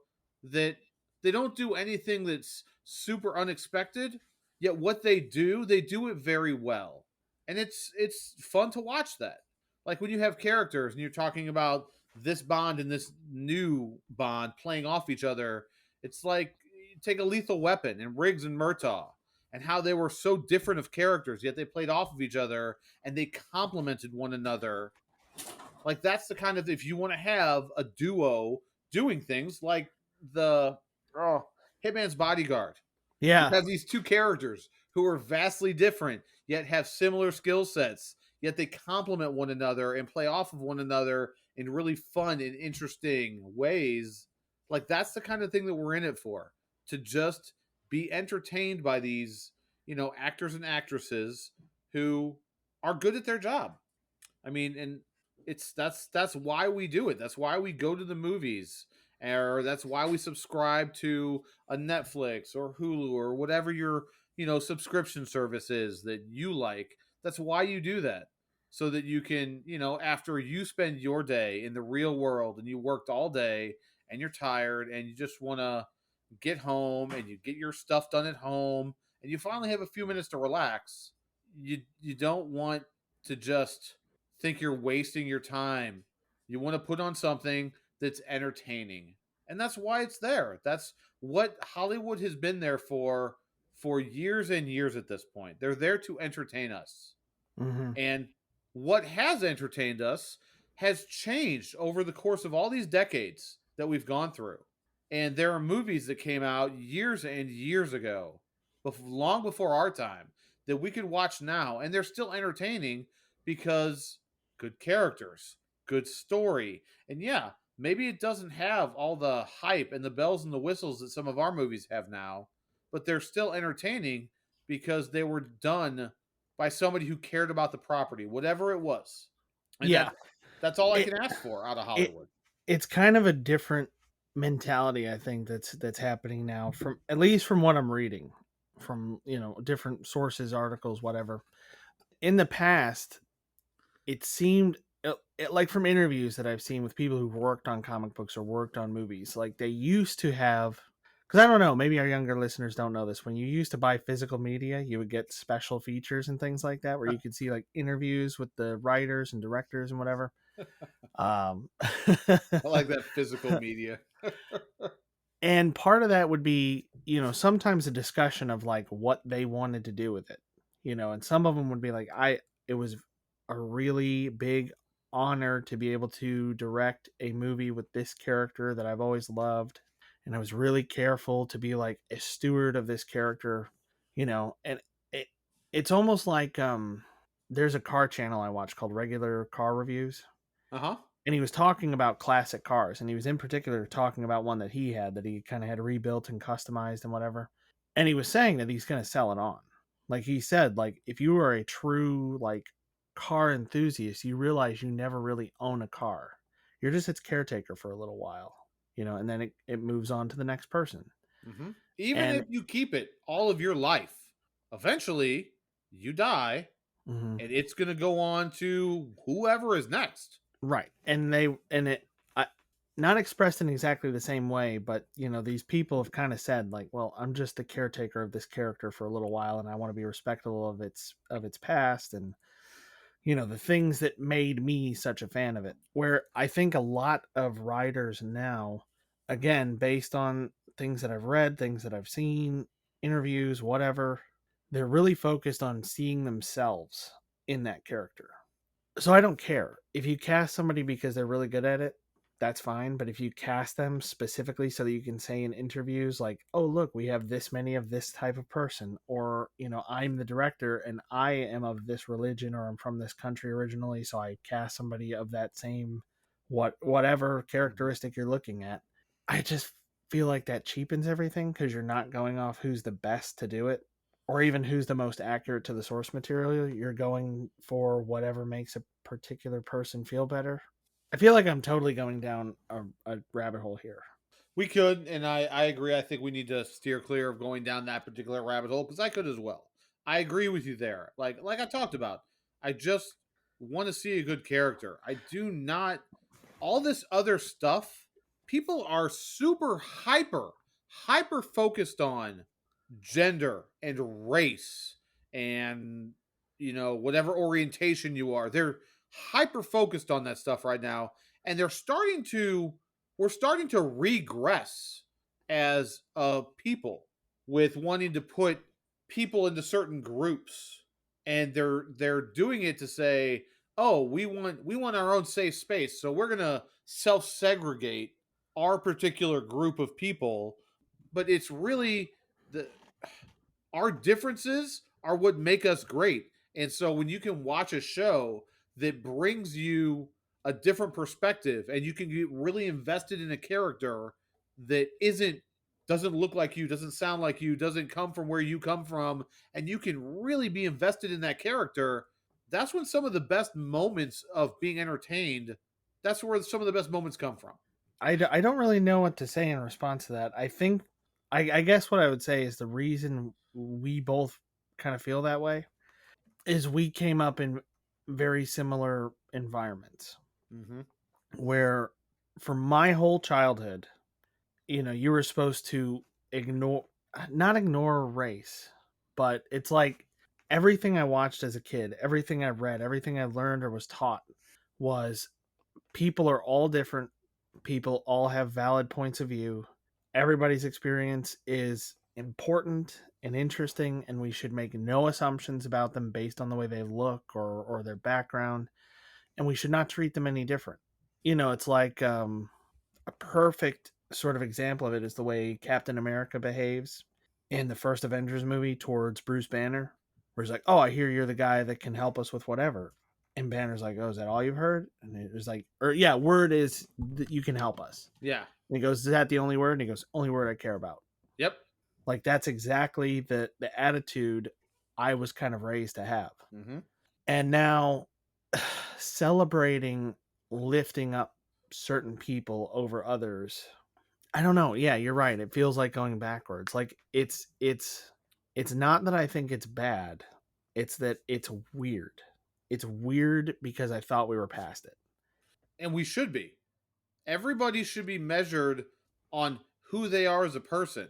that they don't do anything that's super unexpected, yet what they do it very well. And it's fun to watch that. Like when you have characters and you're talking about this Bond and this new Bond playing off each other, it's like take a Lethal Weapon and Riggs and Murtaugh and how they were so different of characters, yet they played off of each other and they complemented one another. Like that's the kind of, if you want to have a duo doing things like the oh Hitman's Bodyguard. You Yeah. have these two characters who are vastly different, yet have similar skill sets, yet they complement one another and play off of one another in really fun and interesting ways. Like, that's the kind of thing that we're in it for, to just be entertained by these, actors and actresses who are good at their job. I mean, and that's why we do it. That's why we go to the movies, or that's why we subscribe to a Netflix or Hulu or whatever your subscription service is that you like. That's why you do that, so that you can, after you spend your day in the real world and you worked all day and you're tired and you just want to get home and you get your stuff done at home and you finally have a few minutes to relax. You don't want to just think you're wasting your time. You want to put on something that's entertaining. And that's why it's there. That's what Hollywood has been there for years and years at this point. They're there to entertain us. Hmm. And what has entertained us has changed over the course of all these decades that we've gone through. And there are movies that came out years and years ago, long before our time, that we could watch now, and they're still entertaining because good characters, good story. And yeah, maybe it doesn't have all the hype and the bells and the whistles that some of our movies have now, but they're still entertaining because they were done by somebody who cared about the property, whatever it was. And Yeah. that's all I It can ask for out of it Hollywood. it's kind of a different mentality, I think, that's happening now, from at least from what I'm reading from, different sources, articles, whatever. In the past, it seemed like from interviews that I've seen with people who've worked on comic books or worked on movies, like they used to have, because I don't know, maybe our younger listeners don't know this. When you used to buy physical media, you would get special features and things like that, where you could see like interviews with the writers and directors and whatever. Um, I like that physical media. and part of that would be, sometimes a discussion of like what they wanted to do with it, and some of them would be like, it was a really big honor to be able to direct a movie with this character that I've always loved, and I was really careful to be like a steward of this character, and it, it's almost like, there's a car channel I watch called Regular Car Reviews, Uh huh. and he was talking about classic cars, and he was in particular talking about one that he had, that he kind of had rebuilt and customized and whatever, and he was saying that he's going to sell it on. Like he said, like, if you are a true like car enthusiast, you realize you never really own a car. You're just its caretaker for a little while, and then it moves on to the next person. Even if And you keep it all of your life, eventually you die mhm. and it's going to go on to whoever is next. Right. And they and it I, not expressed in exactly the same way, but these people have kind of said like, well, I'm just the caretaker of this character for a little while, and I want to be respectful of its past, and the things that made me such a fan of it. Where I think a lot of writers now, again, based on things that I've read, things that I've seen, interviews, whatever, they're really focused on seeing themselves in that character. So I don't care if you cast somebody because they're really good at it. That's fine. But if you cast them specifically so that you can say in interviews, like, oh, look, we have this many of this type of person, or, I'm the director and I am of this religion, or I'm from this country originally, so I cast somebody of that same whatever Mhm. characteristic you're looking at. I just feel like that cheapens everything, because you're not going off who's the best to do it, or even who's the most accurate to the source material. You're going for whatever makes a particular person feel better. I feel like I'm totally going down a rabbit hole here. We could, and I agree. I think we need to steer clear of going down that particular rabbit hole because I could as well. I agree with you there. Like I talked about, I just want to see a good character. I do not all this other stuff. People are super hyper focused on gender and race and whatever orientation you are. They're hyper focused on that stuff right now, and we're starting to regress as a people with wanting to put people into certain groups, and they're doing it to say, oh, we want our own safe space, so we're going to self segregate our particular group of people but it's really the our differences are what make us great. And so when you can watch a show that brings you a different perspective and you can get really invested in a character that isn't doesn't look like you, doesn't sound like you, doesn't come from where you come from, and you can really be invested in that character, that's when some of the best moments of being entertained, that's where some of the best moments come from. I don't really know what to say in response to that. I think I guess what I would say is the reason we both kind of feel that way is we came up in very similar environments Mm-hmm. where for my whole childhood, you were supposed to ignore not ignore race, but it's like everything I watched as a kid, everything I read, everything I learned or was taught was people are all different. People all have valid points of view. Everybody's experience is important and interesting, and we should make no assumptions about them based on the way they look or their background, and we should not treat them any different. It's like a perfect sort of example of it is the way Captain America behaves in the first Avengers movie towards Bruce Banner, where he's like, "Oh, I hear you're the guy that can help us with whatever." And Banner's like, "Oh, is that all you've heard?" And it was like, "Or yeah, word is that you can help us." Yeah. And he goes, "Is that the only word?" And he goes, "Only word I care about." Yep. Like that's exactly the attitude I was kind of raised to have. Mm-hmm. And now celebrating lifting up certain people over others, I don't know. Yeah, you're right. It feels like going backwards. Like it's not that I think it's bad. It's that it's weird. It's weird because I thought we were past it. And we should be. Everybody should be measured on who they are as a person.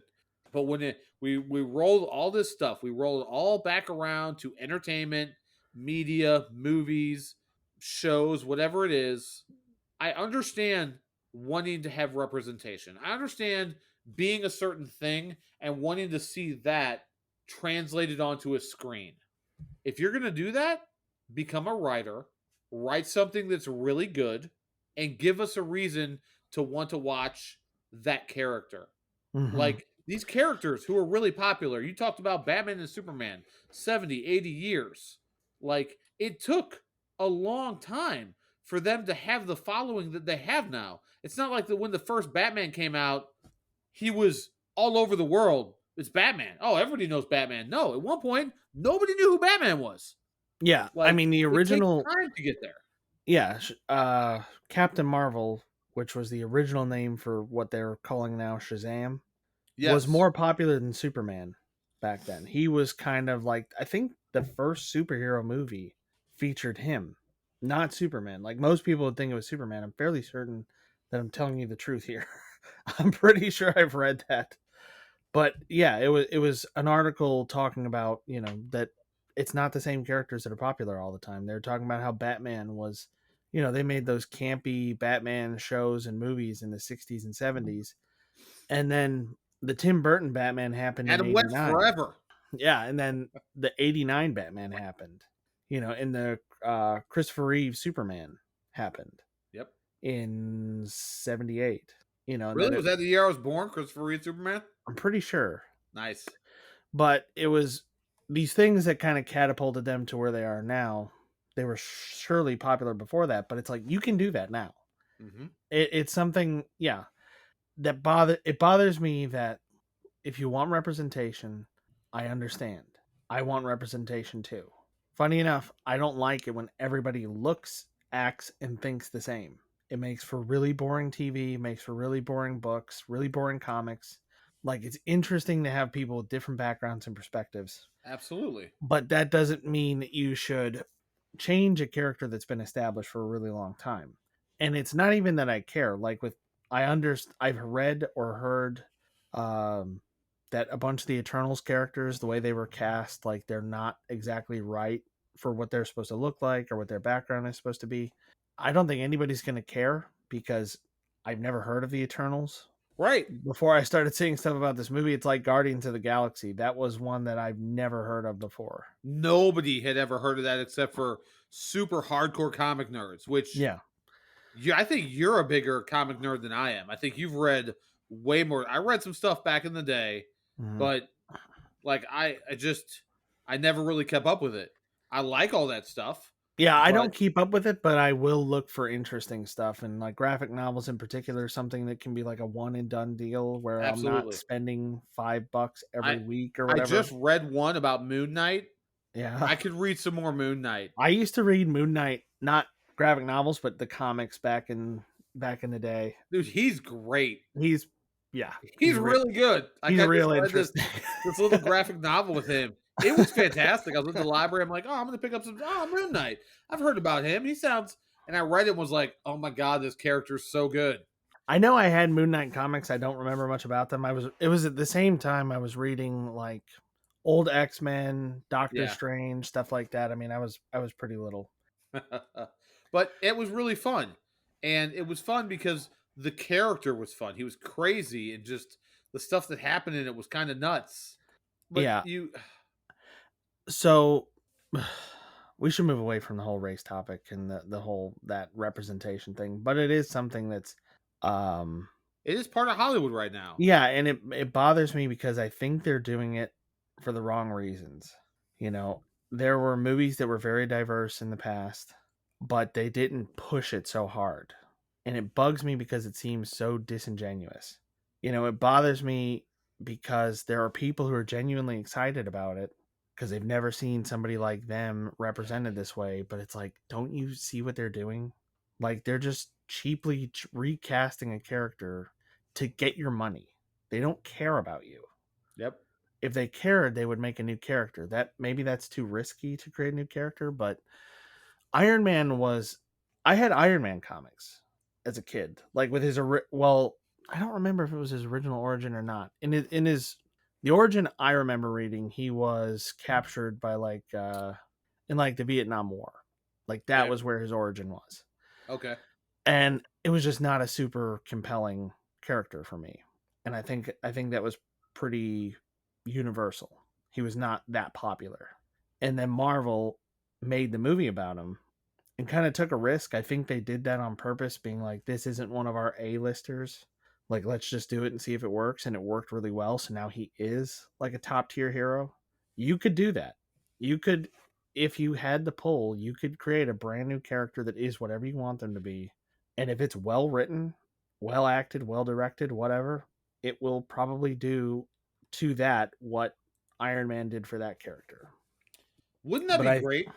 But we rolled all this stuff, we rolled it all back around to entertainment, media, movies, shows, whatever it is. I understand wanting to have representation. I understand being a certain thing and wanting to see that translated onto a screen. If you're going to do that, become a writer, write something that's really good, and give us a reason to want to watch that character. Mm-hmm. Like these characters who are really popular. You talked about Batman and Superman, 70, 80 years. Like it took a long time for them to have the following that they have now. It's not like when the first Batman came out, he was all over the world. It's Batman. Oh, everybody knows Batman. No, at one point, nobody knew who Batman was. Yeah, I Like mean the it takes original. time to get there. Yeah, Captain Marvel, which was the original name for what they're calling now Shazam, was Yes. more popular than Superman back then. He was kind of like I think the first superhero movie featured him, not Superman. Like most people would think it was Superman. I'm fairly certain that I'm telling you the truth here. I'm pretty sure I've read that. But yeah, it was an article talking about, that it's not the same characters that are popular all the time. They're talking about how Batman was, they made those campy Batman shows and movies in the 60s and 70s, and then the Tim Burton Batman happened in Adam West 89. forever. Yeah, and then the 89 Batman happened. And the Christopher Reeve Superman happened Yep. in 78. And then Really? Was that the year I was born? Christopher Reeve Superman? I'm pretty sure. Nice. But it was these things that kind of catapulted them to where they are now. They were surely popular before that, but it's like you can do that now. Mm-hmm. It's something, yeah, it bothers me that if you want representation, I understand. I want representation too. Funny enough, I don't like it when everybody looks, acts, and thinks the same. It makes for really boring TV, makes for really boring books, really boring comics. Like it's interesting to have people with different backgrounds and perspectives, Absolutely. but that doesn't mean that you should change a character that's been established for a really long time. And it's not even that I care. Like with I've read or heard um, that a bunch of the Eternals characters, the way they were cast, like they're not exactly right for what they're supposed to look like or what their background is supposed to be. I don't think anybody's going to care because I've never heard of the Eternals. Right. Before I started seeing stuff about this movie, it's like Guardians of the Galaxy. That was one that I've never heard of before. Nobody had ever heard of that except for super hardcore comic nerds, which Yeah. I think you're a bigger comic nerd than I am. I think you've read way more. I read some stuff back in the day, Mhm. but like I never really kept up with it. I like all that stuff, Yeah, I but don't keep up with it, but I will look for interesting stuff, and, like, graphic novels in particular, something that can be like a one and done deal where I'm not absolutely. spending $5 every I week or I whatever. just read one about Moon Knight. Yeah. I could read some more Moon Knight. I used to read Moon Knight, not graphic novels, but the comics back in the day. Dude, he's great. He's yeah, He's really good. Like, he's I just real read interesting. this little graphic novel with him. It was fantastic. I was at the library. I'm like, "Oh, I'm gonna pick up some Moon Knight. I've heard about him. He sounds." And I read it and was like, "Oh my god, this character's so good." I know I had Moon Knight comics. I don't remember much about them. It was at the same time I was reading like old X-Men, Doctor Yeah. Strange, stuff like that. I mean, I was pretty little. But it was really fun. And it was fun because the character was fun. He was crazy and just the stuff that happened in it was kind of nuts. But Yeah. you So we should move away from the whole race topic and the whole that representation thing, but it is something that's um it is part of Hollywood right now. yeah, and it bothers me because I think they're doing it for the wrong reasons. You know, there were movies that were very diverse in the past, but they didn't push it so hard. And it bugs me because it seems so disingenuous. You know, it bothers me because there are people who are genuinely excited about it because they've never seen somebody like them represented this way, but it's like, don't you see what they're doing? Like they're just cheaply recasting a character to get your money. They don't care about you. Yep. If they cared, they would make a new character. That maybe that's too risky to create a new character, but Iron Man was I had Iron Man comics as a kid. Like with his well, I don't remember if it was his original origin or not. In his the origin I remember reading, he was captured by in like the Vietnam War. Like that Okay. was where his origin was. Okay. And it was just not a super compelling character for me. And I think that was pretty universal. He was not that popular. And then Marvel made the movie about him and kind of took a risk. I think they did that on purpose, being like, this isn't one of our A-listers. Like, let's just do it and see if it works. And it worked really well. So now he is like a top tier hero. You could do that. You could, if you had the pull, you could create a brand new character that is whatever you want them to be. And if it's well written, well acted, well directed, whatever, it will probably do to that what Iron Man did for that character. Wouldn't that But be I, great?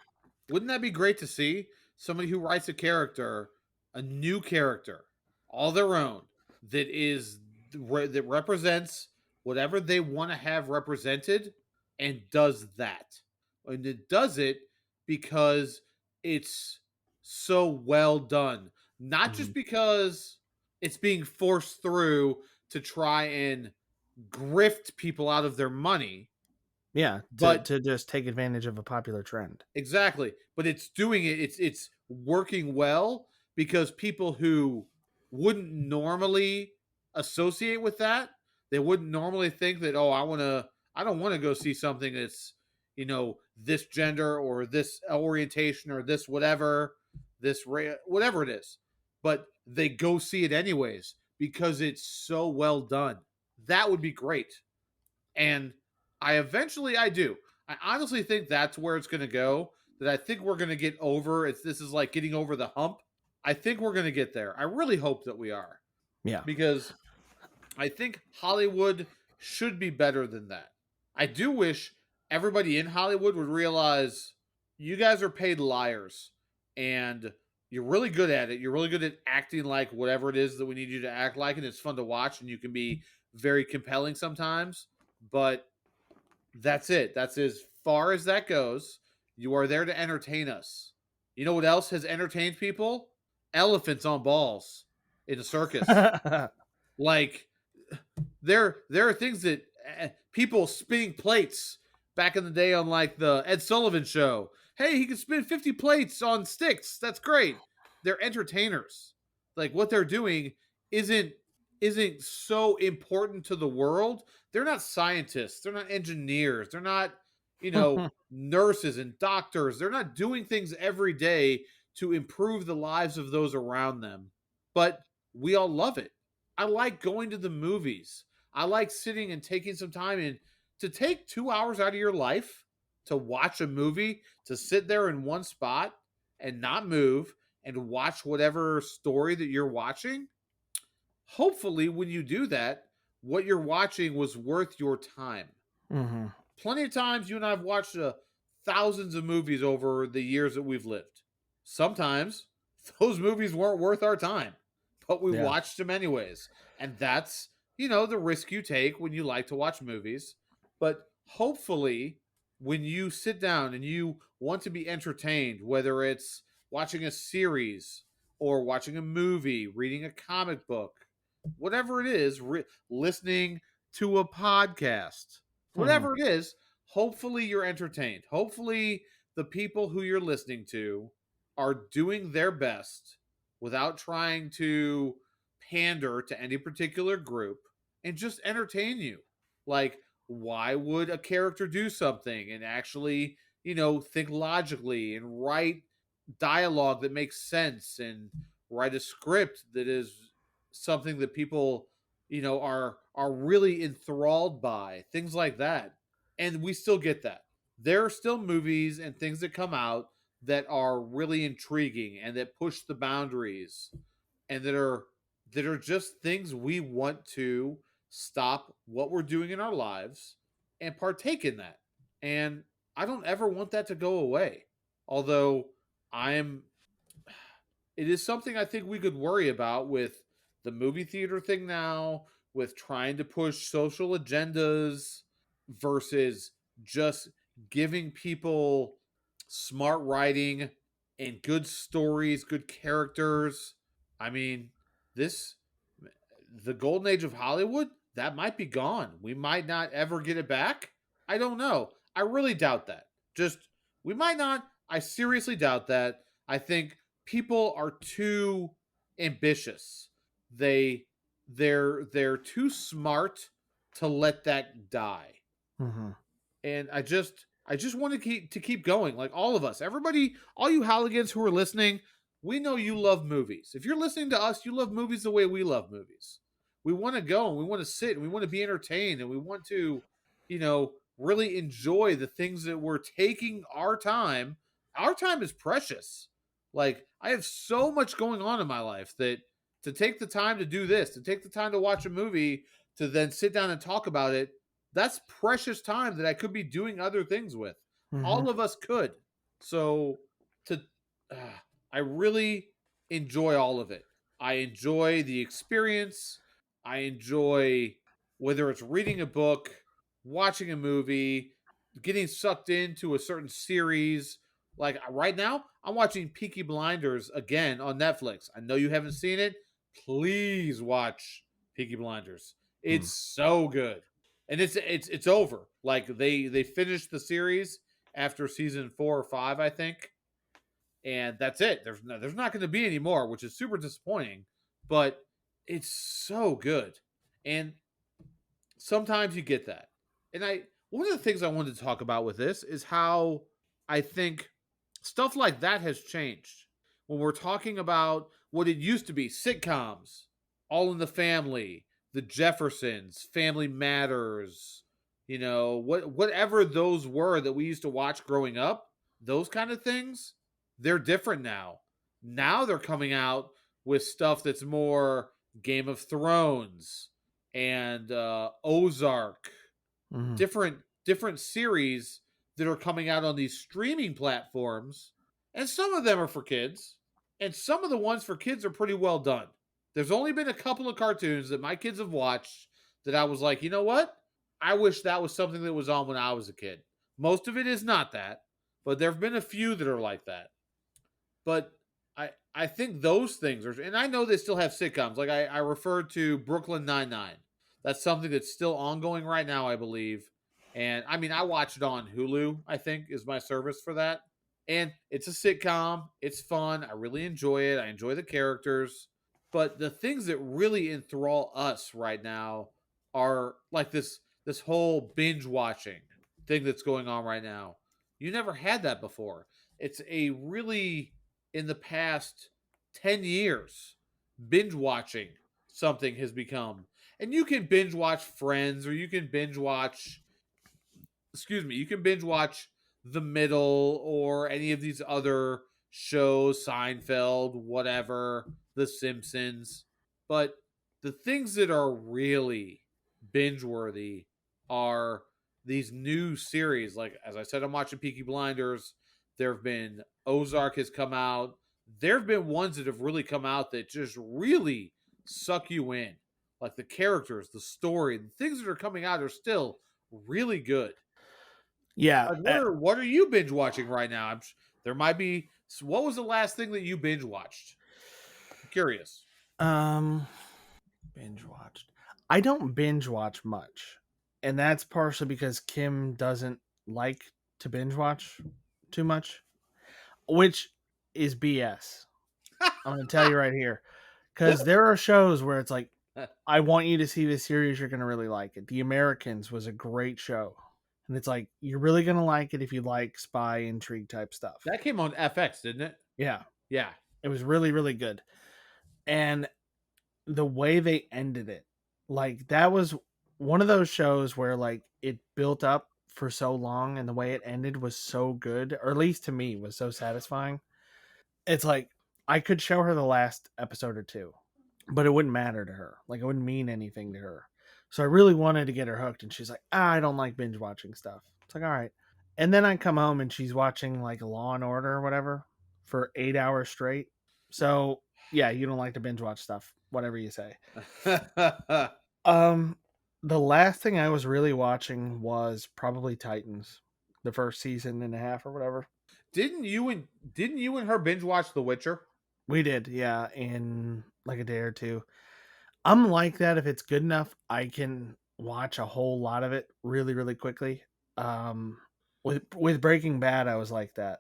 Wouldn't that be great to see somebody who writes a character, a new character, all their own that is that represents whatever they want to have represented and does that. And it does it because it's so well done. Not just Mhm. because it's being forced through to try and grift people out of their money, Yeah, but to just take advantage of a popular trend. exactly. But it's doing it, it's working well because people who wouldn't normally associate with that, they wouldn't normally think that, oh, I don't want to go see something that's, this gender or this orientation or this whatever, whatever it is. But they go see it anyways because it's so well done. That would be great. And I do. I honestly think that's where it's going to go. That I think we're going to get over. This is like getting over the hump. I think we're going to get there. I really hope that we are Yeah. because I think Hollywood should be better than that. I do wish everybody in Hollywood would realize you guys are paid liars and you're really good at it. You're really good at acting like whatever it is that we need you to act like, and it's fun to watch, and you can be very compelling sometimes. But that's it. That's as far as that goes. You are there to entertain us. You know what else has entertained people? Elephants on balls in a circus. Like there are things that people spinning plates back in the day on like the Ed Sullivan show. Hey, he can spin 50 plates on sticks. That's great. They're entertainers. Like what they're doing isn't isn't so important to the world. They're not scientists. They're not engineers. They're not, nurses and doctors. They're not doing things every day to improve the lives of those around them. But we all love it. I like going to the movies. I like sitting and taking some time and to take 2 hours out of your life to watch a movie, to sit there in one spot and not move and watch whatever story that you're watching. Hopefully, when you do that, what you're watching was worth your time. Mm-hmm. Plenty of times you and I have watched thousands of movies over the years that we've lived. Sometimes those movies weren't worth our time, but we Yeah. watched them anyways. And that's, the risk you take when you like to watch movies. But hopefully, when you sit down and you want to be entertained, whether it's watching a series or watching a movie, reading a comic book, whatever it is, listening to a podcast, Mm-hmm. whatever it is, hopefully you're entertained. Hopefully the people who you're listening to are doing their best without trying to pander to any particular group and just entertain you. Like, why would a character do something and actually, think logically and write dialogue that makes sense and write a script that is something that people are really enthralled by, things like that. And we still get that. There are still movies and things that come out that are really intriguing and that push the boundaries and that are just things we want to stop what we're doing in our lives and partake in that. And I don't ever want that to go away. Although I'm it is something I think we could worry about with the movie theater thing now, with trying to push social agendas versus just giving people smart writing and good stories, good characters. I mean, this the golden age of Hollywood, that might be gone. We might not ever get it back. I don't know. I really doubt that. Just we might not. I seriously doubt that. I think people are too ambitious. They're too smart to let that die. Mm-hmm. And I just want to keep going. Like all of us, everybody, all you Halligans who are listening, we know you love movies. If you're listening to us, you love movies the way we love movies. We want to go and we want to sit and we want to be entertained and we want to, really enjoy the things that we're taking our time. Our time is precious. Like I have so much going on in my life that to take the time to do this, to take the time to watch a movie, to then sit down and talk about it, that's precious time that I could be doing other things with. Mm-hmm. All of us could. So to uh, I really enjoy all of it. I enjoy the experience. I enjoy whether it's reading a book, watching a movie, getting sucked into a certain series. Like right now, I'm watching Peaky Blinders again on Netflix. I know you haven't seen it. Please watch Peaky Blinders. It's so good, and it's over. Like they finished the series after season 4 or 5, I think, and that's it. There's not going to be any more, which is super disappointing. But it's so good, and sometimes you get that. And I one of the things I wanted to talk about with this is how I think stuff like that has changed. When we're talking about what it used to be, sitcoms, All in the Family, The Jeffersons, Family Matters, whatever those were that we used to watch growing up, those kind of things, they're different now. Now they're coming out with stuff that's more Game of Thrones and Ozark, Mm-hmm. different series that are coming out on these streaming platforms, and some of them are for kids, and some of the ones for kids are pretty well done. There's only been a couple of cartoons that my kids have watched that I was like, you know what? I wish that was something that was on when I was a kid. Most of it is not that, but there have been a few that are like that. But I think those things are, and I know they still have sitcoms. Like I referred to Brooklyn Nine-Nine. That's something that's still ongoing right now, I believe. And I mean, I watch it on Hulu. I think is my service for that. And it's a sitcom. It's fun. I really enjoy it. I enjoy the characters. But the things that really enthrall us right now are like this whole binge watching thing that's going on right now. You never had that before. It's a really in the past 10 years binge watching something has become. And you can binge watch Friends, or you can binge watch, excuse me, you can binge watch The Middle or any of these other shows, Seinfeld, whatever, The Simpsons. But the things that are really binge worthy are these new series. Like, as I said, I'm watching Peaky Blinders. There have been Ozark has come out. There have been ones that have really come out that just really suck you in. Like the characters, the story, the things that are coming out are still really good. Yeah. Like, what are you binge watching right now? There might be. So what was the last thing that you binge watched? I'm curious. Um, binge watched. I don't binge watch much, and that's partially because Kim doesn't like to binge watch too much, which is BS. I'm going to tell you right here, because there are shows where it's like, I want you to see this series. You're going to really like it. The Americans was a great show, and it's like you're really going to like it if you like spy intrigue type stuff. That came on FX, didn't it? Yeah, Yeah. it was really really good, and the way they ended it, like that was one of those shows where like it built up for so long and the way it ended was so good, or at least to me was so satisfying. It's like I could show her the last episode or two, but it wouldn't matter to her. Like it wouldn't mean anything to her. So I really wanted to get her hooked, and she's like, I don't like binge watching stuff. It's like, all right. And then I come home and she's watching like Law and Order or whatever for 8 hours straight. So yeah, you don't like to binge watch stuff, whatever you say. Um, the last thing I was really watching was probably Titans, the first season and a half or whatever. didn't you and her binge watch The Witcher? We did, yeah, in like a day or two. I'm like that. If it's good enough, I can watch a whole lot of it really, really quickly. Um, with Breaking Bad, I was like that.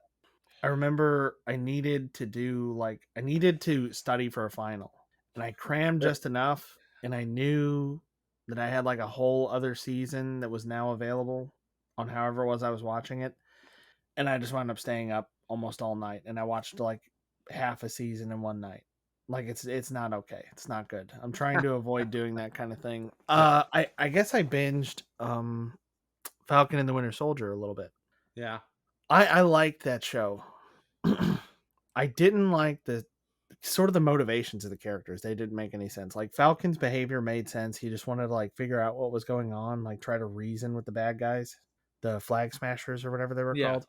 I remember I needed to study for a final, and I crammed just enough, and I knew that I had like a whole other season that was now available on however it was I was watching it, and I just wound up staying up almost all night, and I watched like half a season in one night. Like it's not okay. It's not good. I'm trying to avoid doing that kind of thing. Yeah. I guess I binged Falcon and the Winter Soldier a little bit. Yeah. I liked that show. I didn't like the sort of the motivations of the characters. They didn't make any sense. Like Falcon's behavior made sense. He just wanted to like figure out what was going on, like try to reason with the bad guys, the Flag Smashers or whatever they were Yeah. called.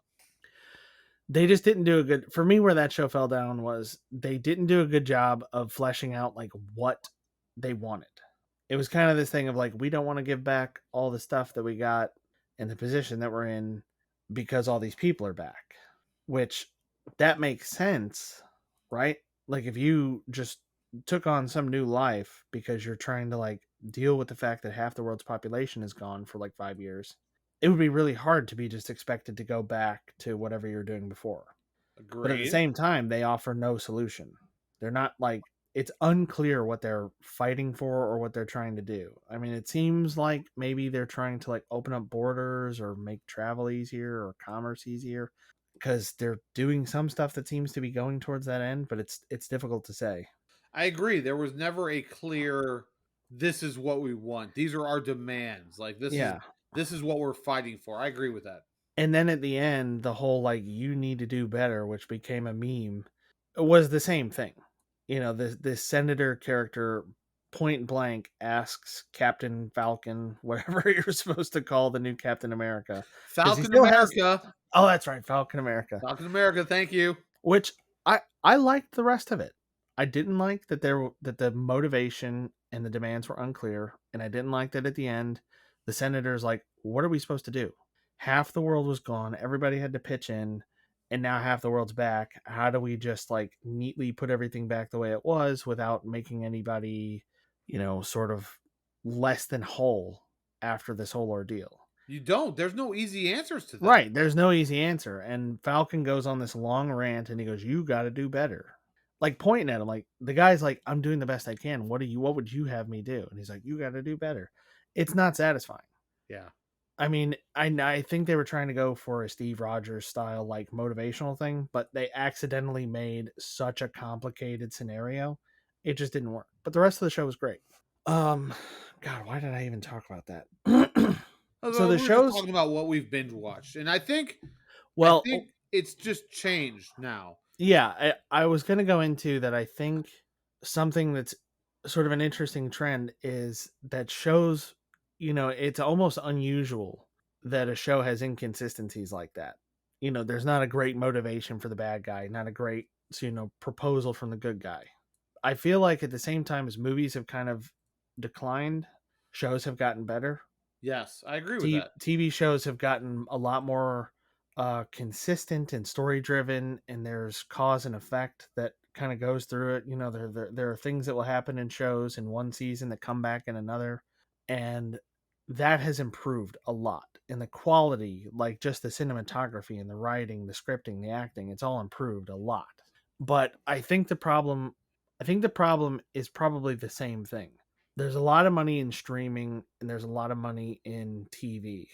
They just didn't do a good, for me where that show fell down was they didn't do a good job of fleshing out like what they wanted. It was kind of this thing of like we don't want to give back all the stuff that we got in the position that we're in because all these people are back, which that makes sense, right? Like if you just took on some new life because you're trying to like deal with the fact that half the world's population is gone for like 5 years, it would be really hard to be just expected to go back to whatever you're doing before. But at the Agreed. same time, they offer no solution. They're not like it's unclear what they're fighting for or what they're trying to do. I mean, it seems like maybe they're trying to like open up borders or make travel easier or commerce easier because they're doing some stuff that seems to be going towards that end, but it's difficult to say. I agree. There was never a clear this is what we want. These are our demands. Like Yeah. this is what we're fighting for. I agree with that. And then at the end, the whole like you need to do better, which became a meme, was the same thing. You know, this senator character point blank asks Captain Falcon, whatever you're supposed to call the new Captain America, because he Falcon still has. America. Oh, that's right, Falcon America. Falcon America, thank you. Which I liked the rest of it. I didn't like that the motivation and the demands were unclear, and I didn't like that at the end the senator's like, "What are we supposed to do? Half the world was gone. Everybody had to pitch in, and now half the world's back. How do we just like neatly put everything back the way it was without making anybody, sort of less than whole after this whole ordeal?" You don't. There's no easy answers to that. Right. There's no easy answer. And Falcon goes on this long rant and he goes, "You got to do better." Like pointing at him, like the guy's like, "I'm doing the best I can. What would you have me do?" And he's like, "You got to do better." It's not satisfying. Yeah. I mean, I think they were trying to go for a Steve Rogers style, like motivational thing, but they accidentally made such a complicated scenario. It just didn't work. but the rest of the show was great. Um, God, why did I even talk about that? So Although the we were just shows, talking about what we've binge watched, and I well, think it's just changed now. yeah, I was going to go into that. I think something that's sort of an interesting trend is that shows, it's almost unusual that a show has inconsistencies like that. There's not a great motivation for the bad guy, not a great, proposal from the good guy. I feel like at the same time as movies have kind of declined, shows have gotten better. Yes, I agree with that. TV shows have gotten a lot more consistent and story driven, and there's cause and effect that kind of goes through it. There are things that will happen in shows in one season that come back in another, and that has improved a lot. And the quality, like just the cinematography and the writing, the scripting, the acting, it's all improved a lot. But I think the problem is probably the same thing. There's a lot of money in streaming and there's a lot of money in TV,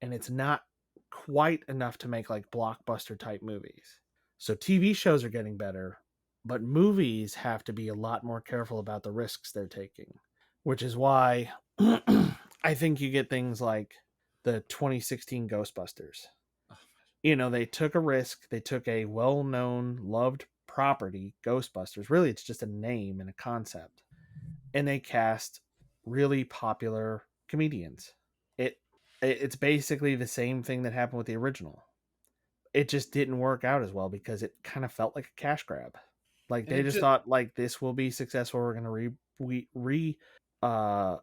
and it's not quite enough to make like blockbuster type movies. So TV shows are getting better, but movies have to be a lot more careful about the risks they're taking, which is why I think you get things like the 2016 Ghostbusters. They took a risk, they took a well-known, loved property, Ghostbusters. Really, it's just a name and a concept, and they cast really popular comedians. It it's basically the same thing that happened with the original. It just didn't work out as well because it kind of felt like a cash grab. Like And they it just just thought like this will be successful. We're gonna uh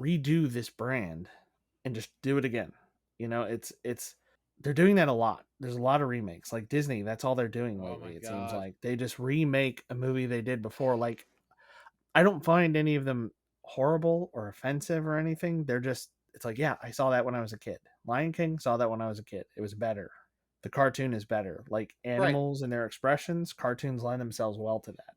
redo this brand and just do it again. It's they're doing that a lot. There's a lot of remakes. Like Disney, that's all they're doing oh my lately. It seems god. like they just remake a movie they did before. Like I don't find any of them horrible or offensive or anything. They're just it's like, yeah, I saw that when I was a kid. Lion King saw that when I was a kid. It was better. The cartoon is better. Like Right. animals and their expressions, cartoons lend themselves well to that.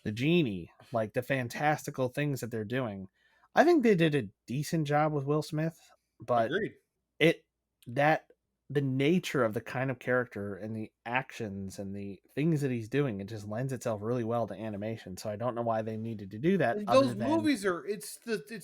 The genie, like the fantastical things that they're doing. I think they did a decent job with Will Smith, but Agreed. it that the nature of the kind of character and the actions and the things that he's doing, it just lends itself really well to animation. So I don't know why they needed to do that And other those than movies are it's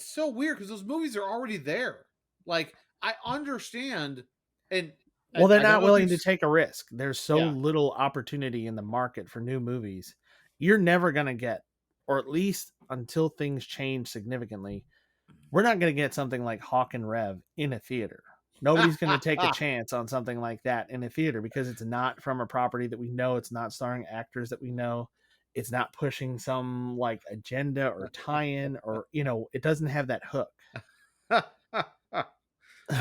so weird because those movies are already there. Like I understand, and well, they're I don't not know if willing you've to take a risk. There's so yeah. little opportunity in the market for new movies. You're never going to get, or at least until things change significantly, we're not going to get something like Hawk and Rev in a theater. Nobody's going to take a chance on something like that in a theater because it's not from a property that we know. It's not starring actors that we know. It's not pushing some like agenda or tie-in, or it doesn't have that hook. I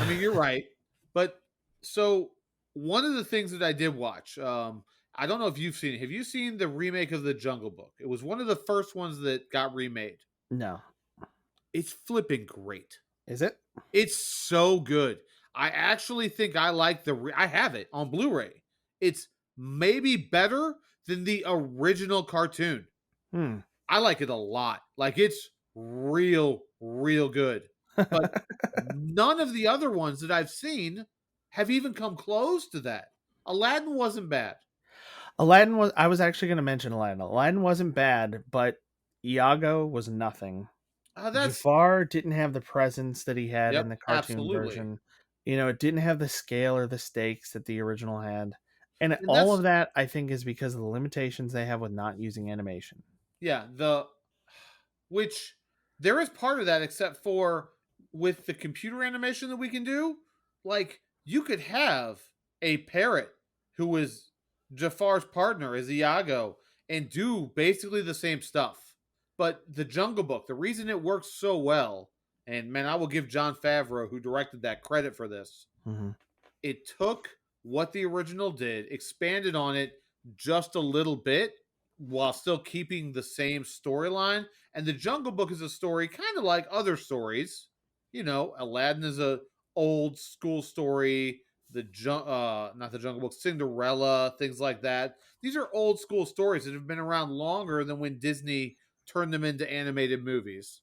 mean, you're right. But so one of the things that I did watch, I don't know if you've seen it. Have you seen the remake of the Jungle Book? It was one of the first ones that got remade. No, It's flipping great. is it? It's so good. I actually think I like I have it on Blu-ray. It's maybe better than the original cartoon. Hmm. I like it a lot. Like it's real good. But none of the other ones that I've seen have even come close to that. Aladdin wasn't bad. Aladdin was. I was actually going to mention Aladdin. Aladdin wasn't bad, but Iago was nothing. That's Jafar didn't have the presence that he had in yep, the cartoon absolutely. version. It didn't have the scale or the stakes that the original had. And And all of that's that, I think, is because of the limitations they have with not using animation. yeah, the which there is part of that except for with the computer animation that we can do, like you could have a parrot who is Jafar's partner as Iago and do basically the same stuff. But the Jungle Book, the reason it works so well, and man, I will give John Favreau, who directed that, credit for this. Mm-hmm. It took what the original did, expanded on it just a little bit while still keeping the same storyline. And the Jungle Book is a story kind of like other stories. Aladdin is a old school story. Not the Jungle Book, Cinderella, things like that. These are old school stories that have been around longer than when Disney turned them into animated movies.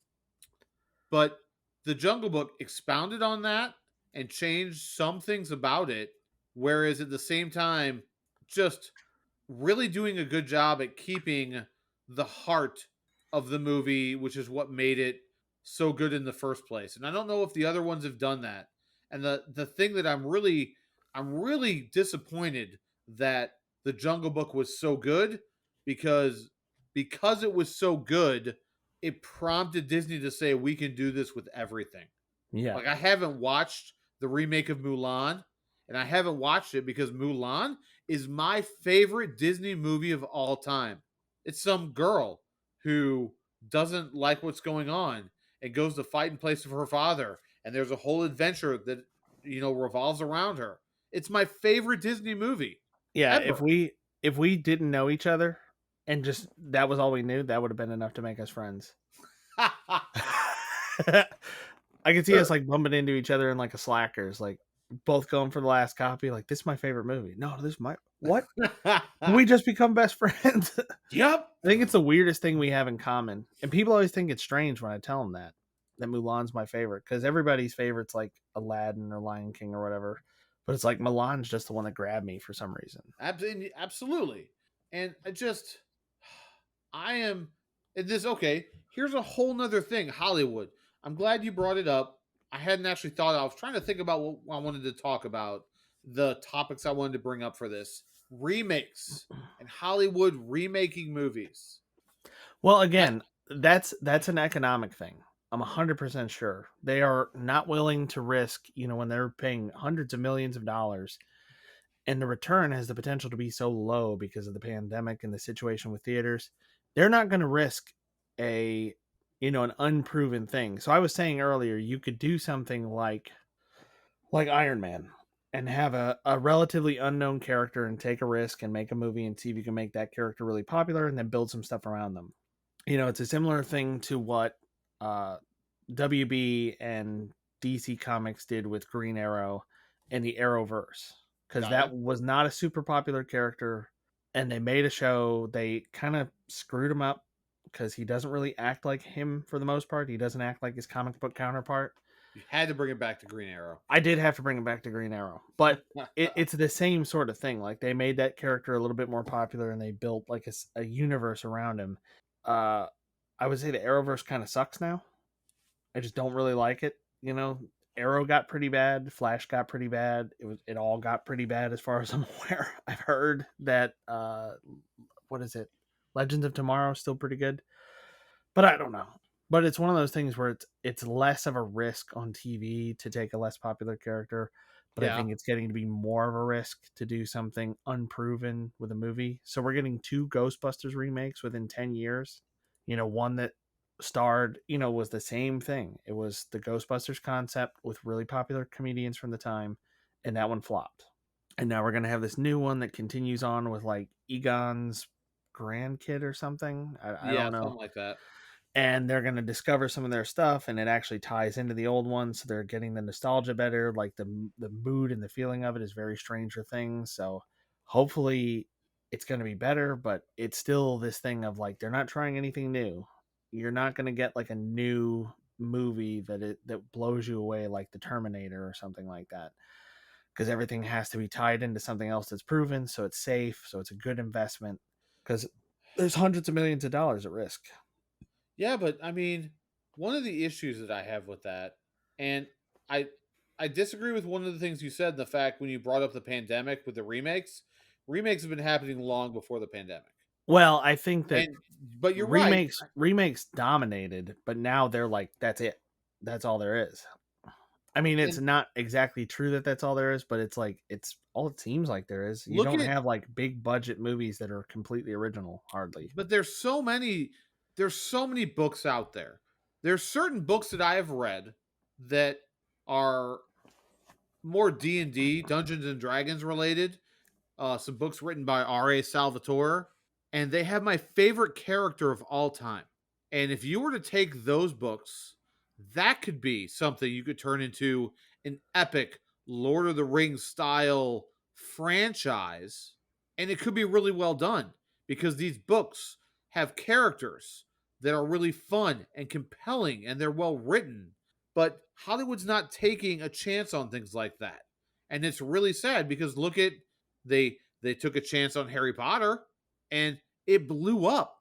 But the Jungle Book expounded on that and changed some things about it, whereas at the same time, just really doing a good job at keeping the heart of the movie, which is what made it so good in the first place. And I don't know if the other ones have done that. And the thing that I'm really disappointed that the Jungle Book was so good because it was so good, it prompted Disney to say we can do this with everything. Yeah. Like I haven't watched the remake of Mulan, and I haven't watched it because Mulan is my favorite Disney movie of all time. It's some girl who doesn't like what's going on and goes to fight in place of her father, and there's a whole adventure that revolves around her. It's my favorite Disney movie Yeah, ever. if we didn't know each other and just that was all we knew, that would have been enough to make us friends. I could see us like bumping into each other in like a slackers, like both going for the last copy. Like, this is my favorite movie. No, this is my what? Can we just become best friends? Yep. I think it's the weirdest thing we have in common, and people always think it's strange when I tell them that Mulan's my favorite because everybody's favorite's like Aladdin or Lion King or whatever, but it's like Mulan's just the one that grabbed me for some reason. Absolutely. And I am in this. Okay, here's a whole nother thing. Hollywood. I'm glad you brought it up. I hadn't actually thought. I was trying to think about what I wanted to talk about. The topics I wanted to bring up for this remakes and Hollywood remaking movies. Well, I, again, that's an economic thing. I'm 100% sure they are not willing to risk. When they're paying hundreds of millions of dollars, and the return has the potential to be so low because of the pandemic and the situation with theaters, they're not going to risk a an unproven thing. So I was saying earlier, you could do something like Iron Man and have a relatively unknown character and take a risk and make a movie and see if you can make that character really popular and then build some stuff around them. It's a similar thing to what uh, WB and DC Comics did with Green Arrow and the Arrowverse, because got that it. was not a super popular character, and they made a show. They kind of screwed him up because he doesn't really act like him for the most part. He doesn't act like his comic book counterpart. You had to bring it back to Green Arrow. I did have to bring him back to Green Arrow, but it's the same sort of thing. Like, they made that character a little bit more popular, and they built like a universe around him. Uh, I would say the Arrowverse kind of sucks now. I just don't really like it. Arrow got pretty bad, Flash got pretty bad. It all got pretty bad as far as I'm aware. I've heard that what is it? Legends of Tomorrow is still pretty good, but I don't know. But it's one of those things where it's less of a risk on TV to take a less popular character, but I Yeah. think it's getting to be more of a risk to do something unproven with a movie. So we're getting two Ghostbusters remakes within 10 years. One that starred, was the same thing. It was the Ghostbusters concept with really popular comedians from the time, and that one flopped. And now we're going to have this new one that continues on with like Egon's grandkid or something. I Yeah. don't know, Something like that. and they're going to discover some of their stuff, and it actually ties into the old one, so they're getting the nostalgia better. Like, the mood and the feeling of it is very Stranger Things, so hopefully it's going to be better. But it's still this thing of like, they're not trying anything new. You're not going to get like a new movie that blows you away like the Terminator or something like that, because everything has to be tied into something else that's proven, so it's safe, so it's a good investment, because there's hundreds of millions of dollars at risk. Yeah, but I mean, one of the issues that I have with that, and I I disagree with one of the things you said, the fact when you brought up the pandemic with the remakes. Remakes have been happening long before the pandemic. Well, I think that But you're right. remakes dominated, but now they're like, that's it. That's all there is. I mean, it's And not exactly true that that's all there is, but it's like, it's all it seems like there is. You look don't at it, have like big budget movies that are completely original, hardly. but there's so many books out there. There's certain books that I have read that are more D&D, Dungeons and Dragons related, some books written by R.A. Salvatore, and they have my favorite character of all time. And if you were to take those books, that could be something you could turn into an epic Lord of the Rings style franchise. And it could be really well done because these books have characters that are really fun and compelling and they're well written. But Hollywood's not taking a chance on things like that. And it's really sad because look at they took a chance on Harry Potter and it blew up.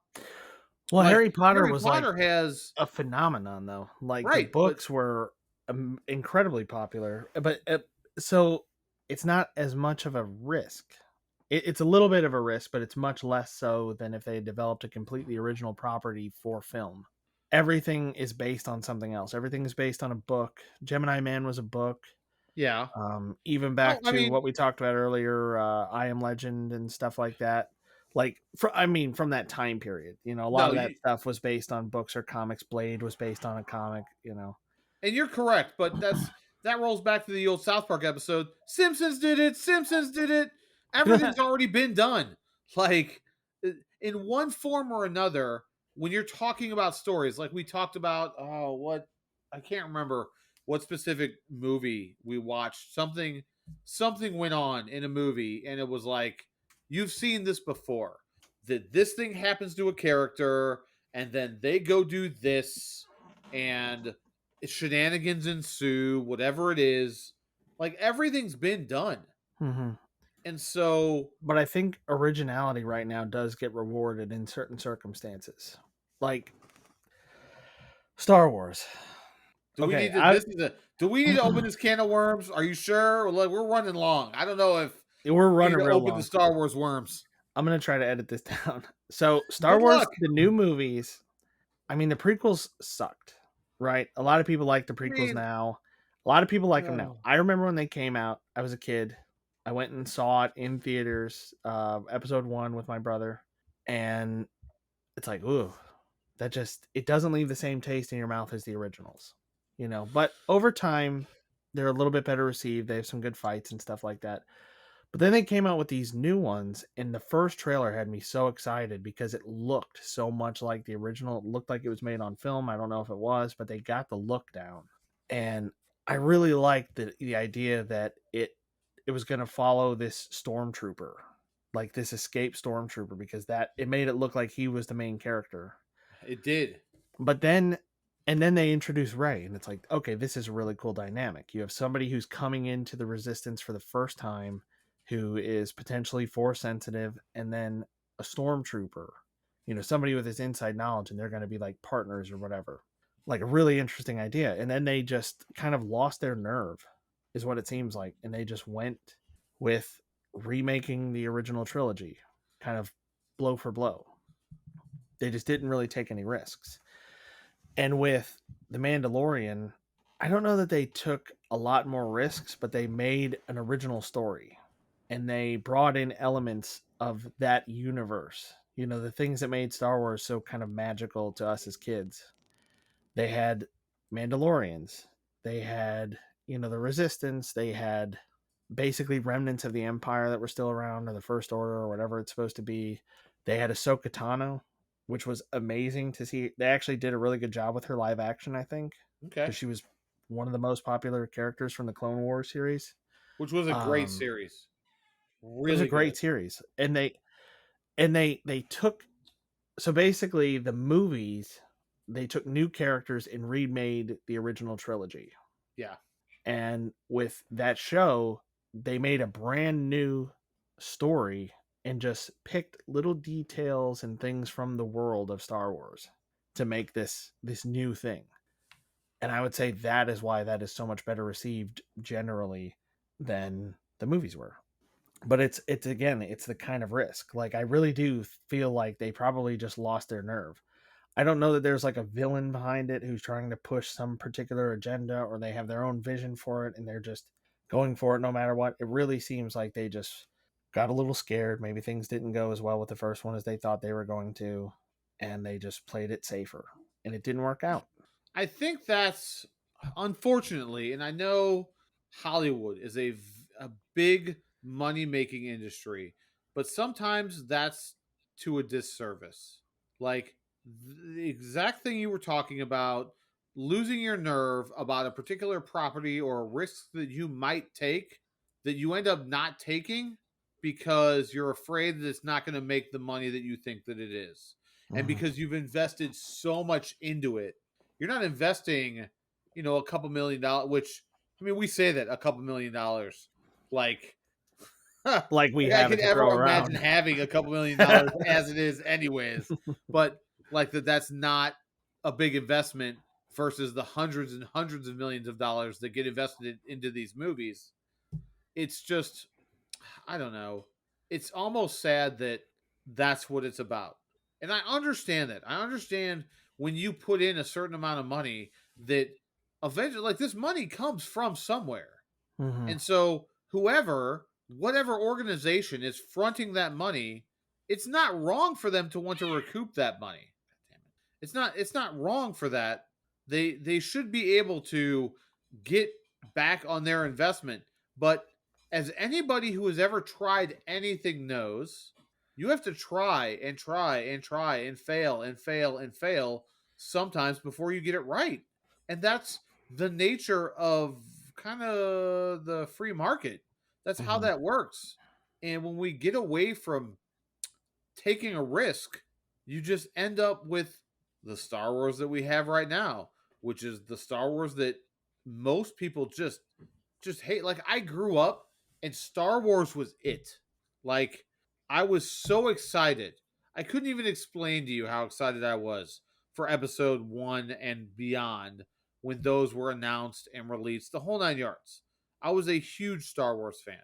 Well, Like Harry Potter Harry was like Potter has a phenomenon, though. Like the right, but books were incredibly popular, but so it's not as much of a risk. It's a little bit of a risk, but it's much less so than if they developed a completely original property for film. Everything is based on something else. Everything is based on a book. Gemini Man was a book. yeah. Even Oh, back I to mean, what we talked about earlier, I Am Legend and stuff like that. Like, from that time period, a lot no, of that stuff was based on books or comics. Blade was based on a comic. and you're correct, but that rolls back to the old South Park episode. Simpsons did it. Simpsons did it. Everything's already been done. Like in one form or another, when you're talking about stories, like we talked about, oh, what I can't remember what specific movie we watched. Something went on in a movie, and it was like you've seen this before. That this thing happens to a character, and then they go do this, and shenanigans ensue, whatever it is. Like everything's been done. Hmm. And so, But I think originality right now does get rewarded in certain circumstances, like Star Wars. do we Okay, need to do we need to open this can of worms? Are you sure? Like we're running long. I don't know if we're we need running to real open the long. Star Wars worms. I'm gonna try to edit this down. So, Star Good Wars, luck. the new movies. I mean, the prequels sucked, right? A lot of people like the I prequels mean, now. A lot of people like them now. uh, I remember when they came out. I was a kid. I went and saw it in theaters, episode one with my brother, and it's like, ooh, it doesn't leave the same taste in your mouth as the originals. But over time, they're a little bit better received. They have some good fights and stuff like that. But then they came out with these new ones, and the first trailer had me so excited because it looked so much like the original. It looked like it was made on film. I don't know if it was, but they got the look down. And I really liked the idea that it was going to follow this stormtrooper, like this escape stormtrooper, because that it made it look like he was the main character. it did. But then they introduce Ray, and it's like, okay, this is a really cool dynamic. You have somebody who's coming into the resistance for the first time, who is potentially force sensitive, and then a stormtrooper, somebody with this inside knowledge, and they're going to be like partners or whatever. Like a really interesting idea. And then they just kind of lost their nerve, is what it seems like, and they just went with remaking the original trilogy, kind of blow for blow. They just didn't really take any risks. And with The Mandalorian, I don't know that they took a lot more risks, but they made an original story and they brought in elements of that universe. The things that made Star Wars so kind of magical to us as kids. They had Mandalorians, they had, the Resistance, they had basically remnants of the Empire that were still around, or the First Order, or whatever it's supposed to be. They had Ahsoka Tano, which was amazing to see. They actually did a really good job with her live action, I think, Okay. because she was one of the most popular characters from the Clone Wars series. Which was a great Um, series. it was a Really good. great series, and they took so basically the movies. They took new characters and remade the original trilogy. Yeah. And with that show, they made a brand new story and just picked little details and things from the world of Star Wars to make this new thing. And I would say that is why that is so much better received generally than the movies were. But it's again, it's the kind of risk. Like I really do feel like they probably just lost their nerve. I don't know that there's like a villain behind it who's trying to push some particular agenda, or they have their own vision for it and they're just going for it no matter what. It really seems like they just got a little scared. Maybe things didn't go as well with the first one as they thought they were going to, and they just played it safer. And it didn't work out. I think that's unfortunately, and I know Hollywood is a big money making industry, but sometimes that's to a disservice. Like the exact thing you were talking about, losing your nerve about a particular property or a risk that you might take that you end up not taking because you're afraid that it's not going to make the money that you think that it is. And Mm-hmm. because you've invested so much into it, you're not investing, a couple $1,000,000, which I mean, we say that a couple $1,000,000, like, Like we like I have it could to throw ever imagine around. having a couple $1,000,000 as it is, anyways. But Like that's not a big investment versus the hundreds and hundreds of millions of dollars that get invested into these movies. It's just I don't know. It's almost sad that that's what it's about. And I understand that. I understand when you put in a certain amount of money that eventually like this money comes from somewhere. Hmm. And so whoever, whatever organization is fronting that money, it's not wrong for them to want to recoup that money. It's not wrong for that. They should be able to get back on their investment. But as anybody who has ever tried anything knows, you have to try and try and try and fail and fail and fail sometimes before you get it right. And that's the nature of kind of the free market. That's how Hmm. that works. And when we get away from taking a risk, you just end up with the Star Wars that we have right now, which is the Star Wars that most people just hate. Like I grew up and Star Wars was it. Like I was so excited. I couldn't even explain to you how excited I was for episode 1 and beyond when those were announced and released, the whole 9 yards. I was a huge Star Wars fan.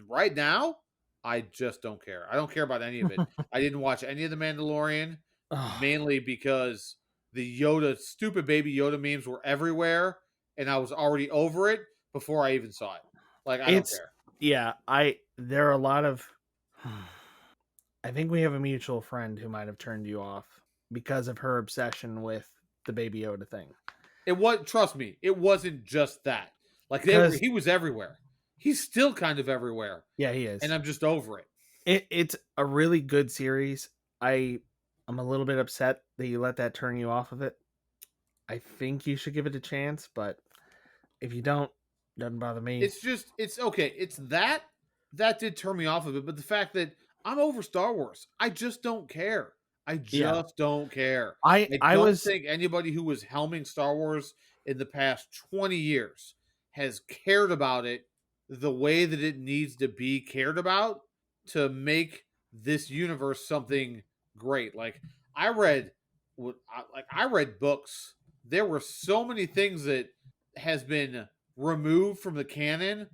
Right now, I just don't care. I don't care about any of it. I didn't watch any of the Mandalorian, Oh, mainly because the Yoda, stupid baby Yoda memes were everywhere, and I was already over it before I even saw it. Like I don't it's care. yeah. I there are a lot of. I think we have a mutual friend who might have turned you off because of her obsession with the Baby Yoda thing. It was trust me, it wasn't just that. Like they were, Because he was everywhere. He's still kind of everywhere, yeah, he and is. I'm just over it. It's a really good series. I'm a little bit upset that you let that turn you off of it. I think you should give it a chance, but if you don't, doesn't bother me. It's okay. It's that did turn me off of it, but the fact that I'm over Star Wars, I just don't care. I Yeah. just don't care. I I I don't was think anybody who was helming Star Wars in the past 20 years has cared about it the way that it needs to be cared about to make this universe something great. Like I read I read books. There were so many things that has been removed from the canon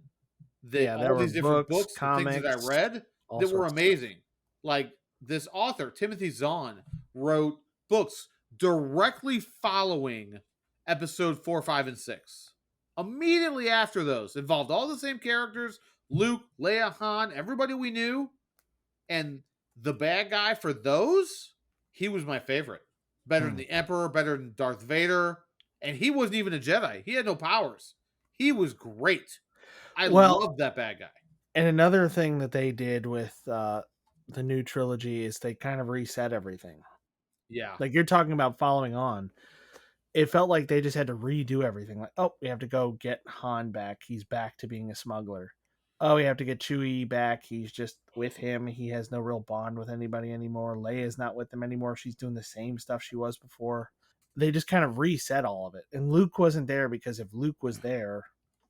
that yeah, there all were these different books, books and things that I comics, read all that were sorts of stuff. amazing. Like this author, Timothy Zahn, wrote books directly following episode 4, 5, and 6. Immediately after those, involved all the same characters Luke, Leia, Han, everybody we knew. And the bad guy for those, he was my favorite. Better than Hmm. the Emperor, better than Darth Vader. And he wasn't even a Jedi. He had no powers. He was great. I Well, love that bad guy. and another thing that they did with the new trilogy is they kind of reset everything. Yeah. Like you're talking about following on. It felt like they just had to redo everything. Like, oh, we have to go get Han back. He's back to being a smuggler. Oh, we have to get Chewie back. He's just with him. He has no real bond with anybody anymore. Leia's not with him anymore. She's doing the same stuff she was before. They just kind of reset all of it. And Luke wasn't there because if Luke was there,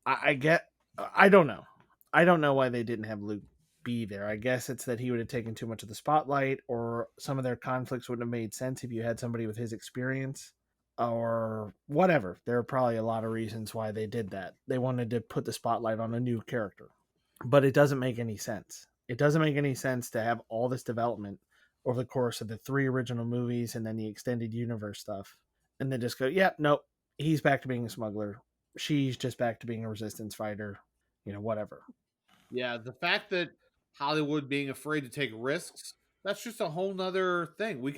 I get. I don't know. I don't know why they didn't have Luke be there. I guess it's that he would have taken too much of the spotlight, or some of their conflicts wouldn't have made sense if you had somebody with his experience or whatever. There are probably a lot of reasons why they did that. They wanted to put the spotlight on a new character, but it doesn't make any sense. It doesn't make any sense to have all this development over the course of the three original movies and then the extended universe stuff, and then just go, yeah, nope, he's back to being a smuggler. She's just back to being a resistance fighter. Whatever. Yeah. The fact that Hollywood being afraid to take risks, that's just a whole nother thing. We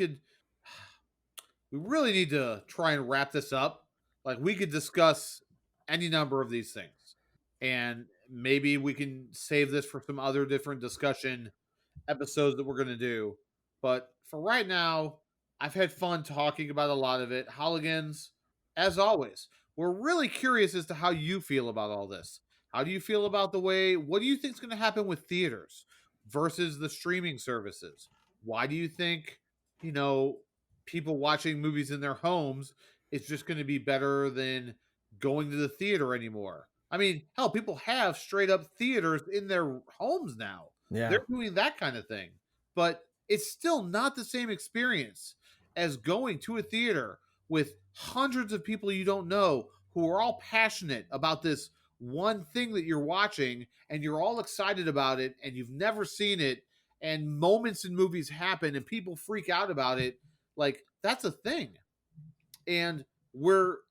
really need to try and wrap this up. Like we could discuss any number of these things. And maybe we can save this for some other different discussion episodes that we're going to do. But for right now, I've had fun talking about a lot of it. Holligans, as always, we're really curious as to how you feel about all this. How do you feel about what do you think is going to happen with theaters versus the streaming services? Why do you think, you know, people watching movies in their homes is just going to be better than going to the theater anymore? I mean, hell, people have straight up theaters in their homes now. Yeah. They're doing that kind of thing, but it's still not the same experience as going to a theater with hundreds of people you don't know who are all passionate about this one thing that you're watching, and you're all excited about it, and you've never seen it, and moments in movies happen and people freak out about it. Like, that's a thing. And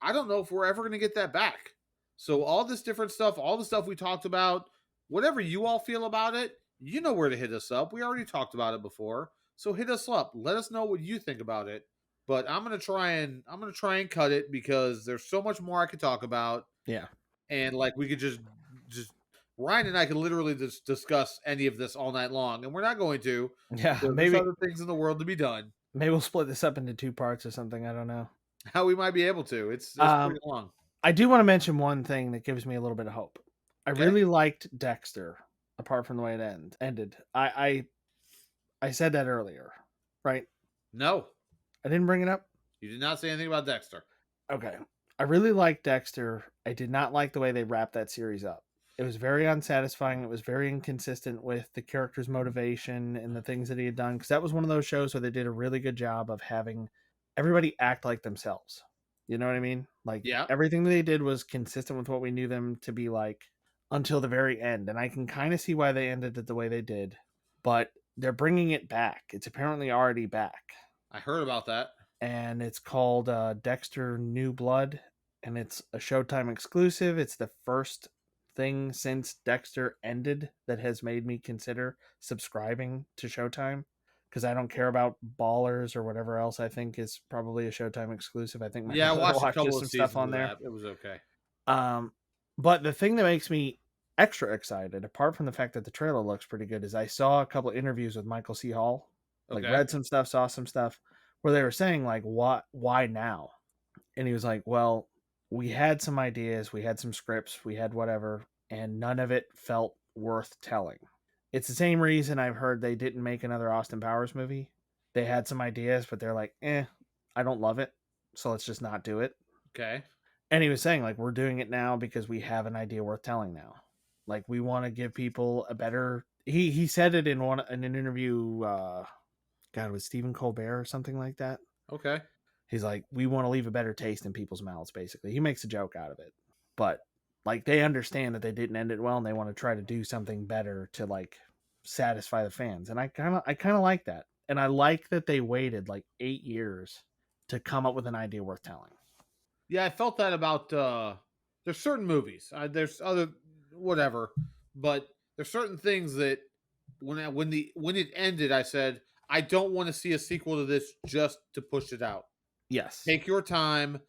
I don't know if we're ever going to get that back. So all this different stuff, all the stuff we talked about, whatever you all feel about it, you know where to hit us up. We already talked about it before. So hit us up. Let us know what you think about it. But I'm going to try and cut it because there's so much more I could talk about. Yeah. And like we could just Ryan and I could literally just discuss any of this all night long, and we're not going to. Yeah. There's other things in the world to be done. Maybe we'll split this up into 2 parts or something. I don't know. How we might be able to. It's pretty long. I do want to mention one thing that gives me a little bit of hope. I really liked Dexter, apart from the way it ended. I said that earlier, right? No, I didn't bring it up. you did not say anything about Dexter. Okay. I really liked Dexter. I did not like the way they wrapped that series up. It was very unsatisfying. It was very inconsistent with the character's motivation and the things that he had done. Because that was one of those shows where they did a really good job of having everybody act like themselves. You know what I mean? Like, Yeah. everything they did was consistent with what we knew them to be like until the very end. And I can kind of see why they ended it the way they did. But they're bringing it back. It's apparently already back. I heard about that. And it's called Dexter New Blood. And it's a Showtime exclusive. It's the first thing since Dexter ended that has made me consider subscribing to Showtime, because I don't care about Ballers or whatever else I think is probably a Showtime exclusive. I think I watched a couple of some seasons stuff on there. That. It was okay. But the thing that makes me extra excited, apart from the fact that the trailer looks pretty good, is I saw a couple of interviews with Michael C. Hall. Like, read some stuff, saw some stuff where they were saying like, why now? And he was like, well, we had some ideas, we had some scripts, we had whatever, and none of it felt worth telling. It's the same reason I've heard they didn't make another Austin Powers movie. They had some ideas, but they're like, I don't love it, so let's just not do it. Okay. And he was saying, like, we're doing it now because we have an idea worth telling now. Like, we want to give people a better... He said it in an interview, with Stephen Colbert or something like that. Okay. He's like, we want to leave a better taste in people's mouths, basically. He makes a joke out of it. But, like, they understand that they didn't end it well, and they want to try to do something better to, like, satisfy the fans. And I kind of like that. And I like that they waited, like, 8 years to come up with an idea worth telling. Yeah, I felt that about... there's certain movies. There's other... whatever. But there's certain things that when it ended, I said, I don't want to see a sequel to this just to push it out. Yes. Take your time.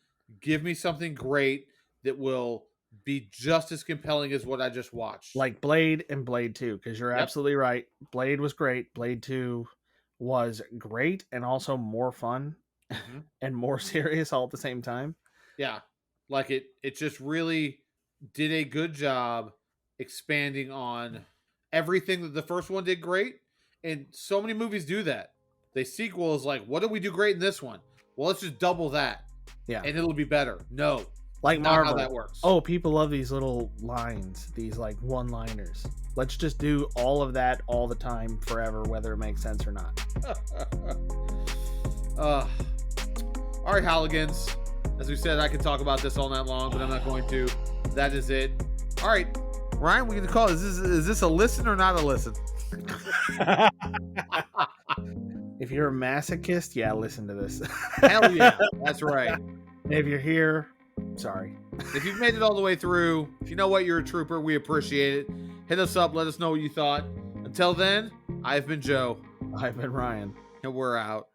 Give me something great that will be just as compelling as what I just watched. Like Blade and Blade 2, because you're absolutely right. Blade was great. Blade 2 was great and also more fun and more serious all at the same time. Yeah. Like it just really did a good job expanding on everything that the first one did great. And so many movies do that. They sequels like, what did we do great in this one? Well, let's just double that. Yeah. And it'll be better. No. Like not Marvel. how that works. Oh, people love these little lines, these like one-liners. Let's just do all of that all the time forever, whether it makes sense or not. All right, Halligans. As we said, I could talk about this all night long, but I'm not going to. That is it. All right, Ryan, we can call. Is this a listen or not a listen? If you're a masochist, yeah, listen to this. Hell yeah, that's right. And if you're here, sorry. If you've made it all the way through, if you know what, you're a trooper. We appreciate it. Hit us up. Let us know what you thought. Until then, I've been Joe. I've been Ryan. And we're out.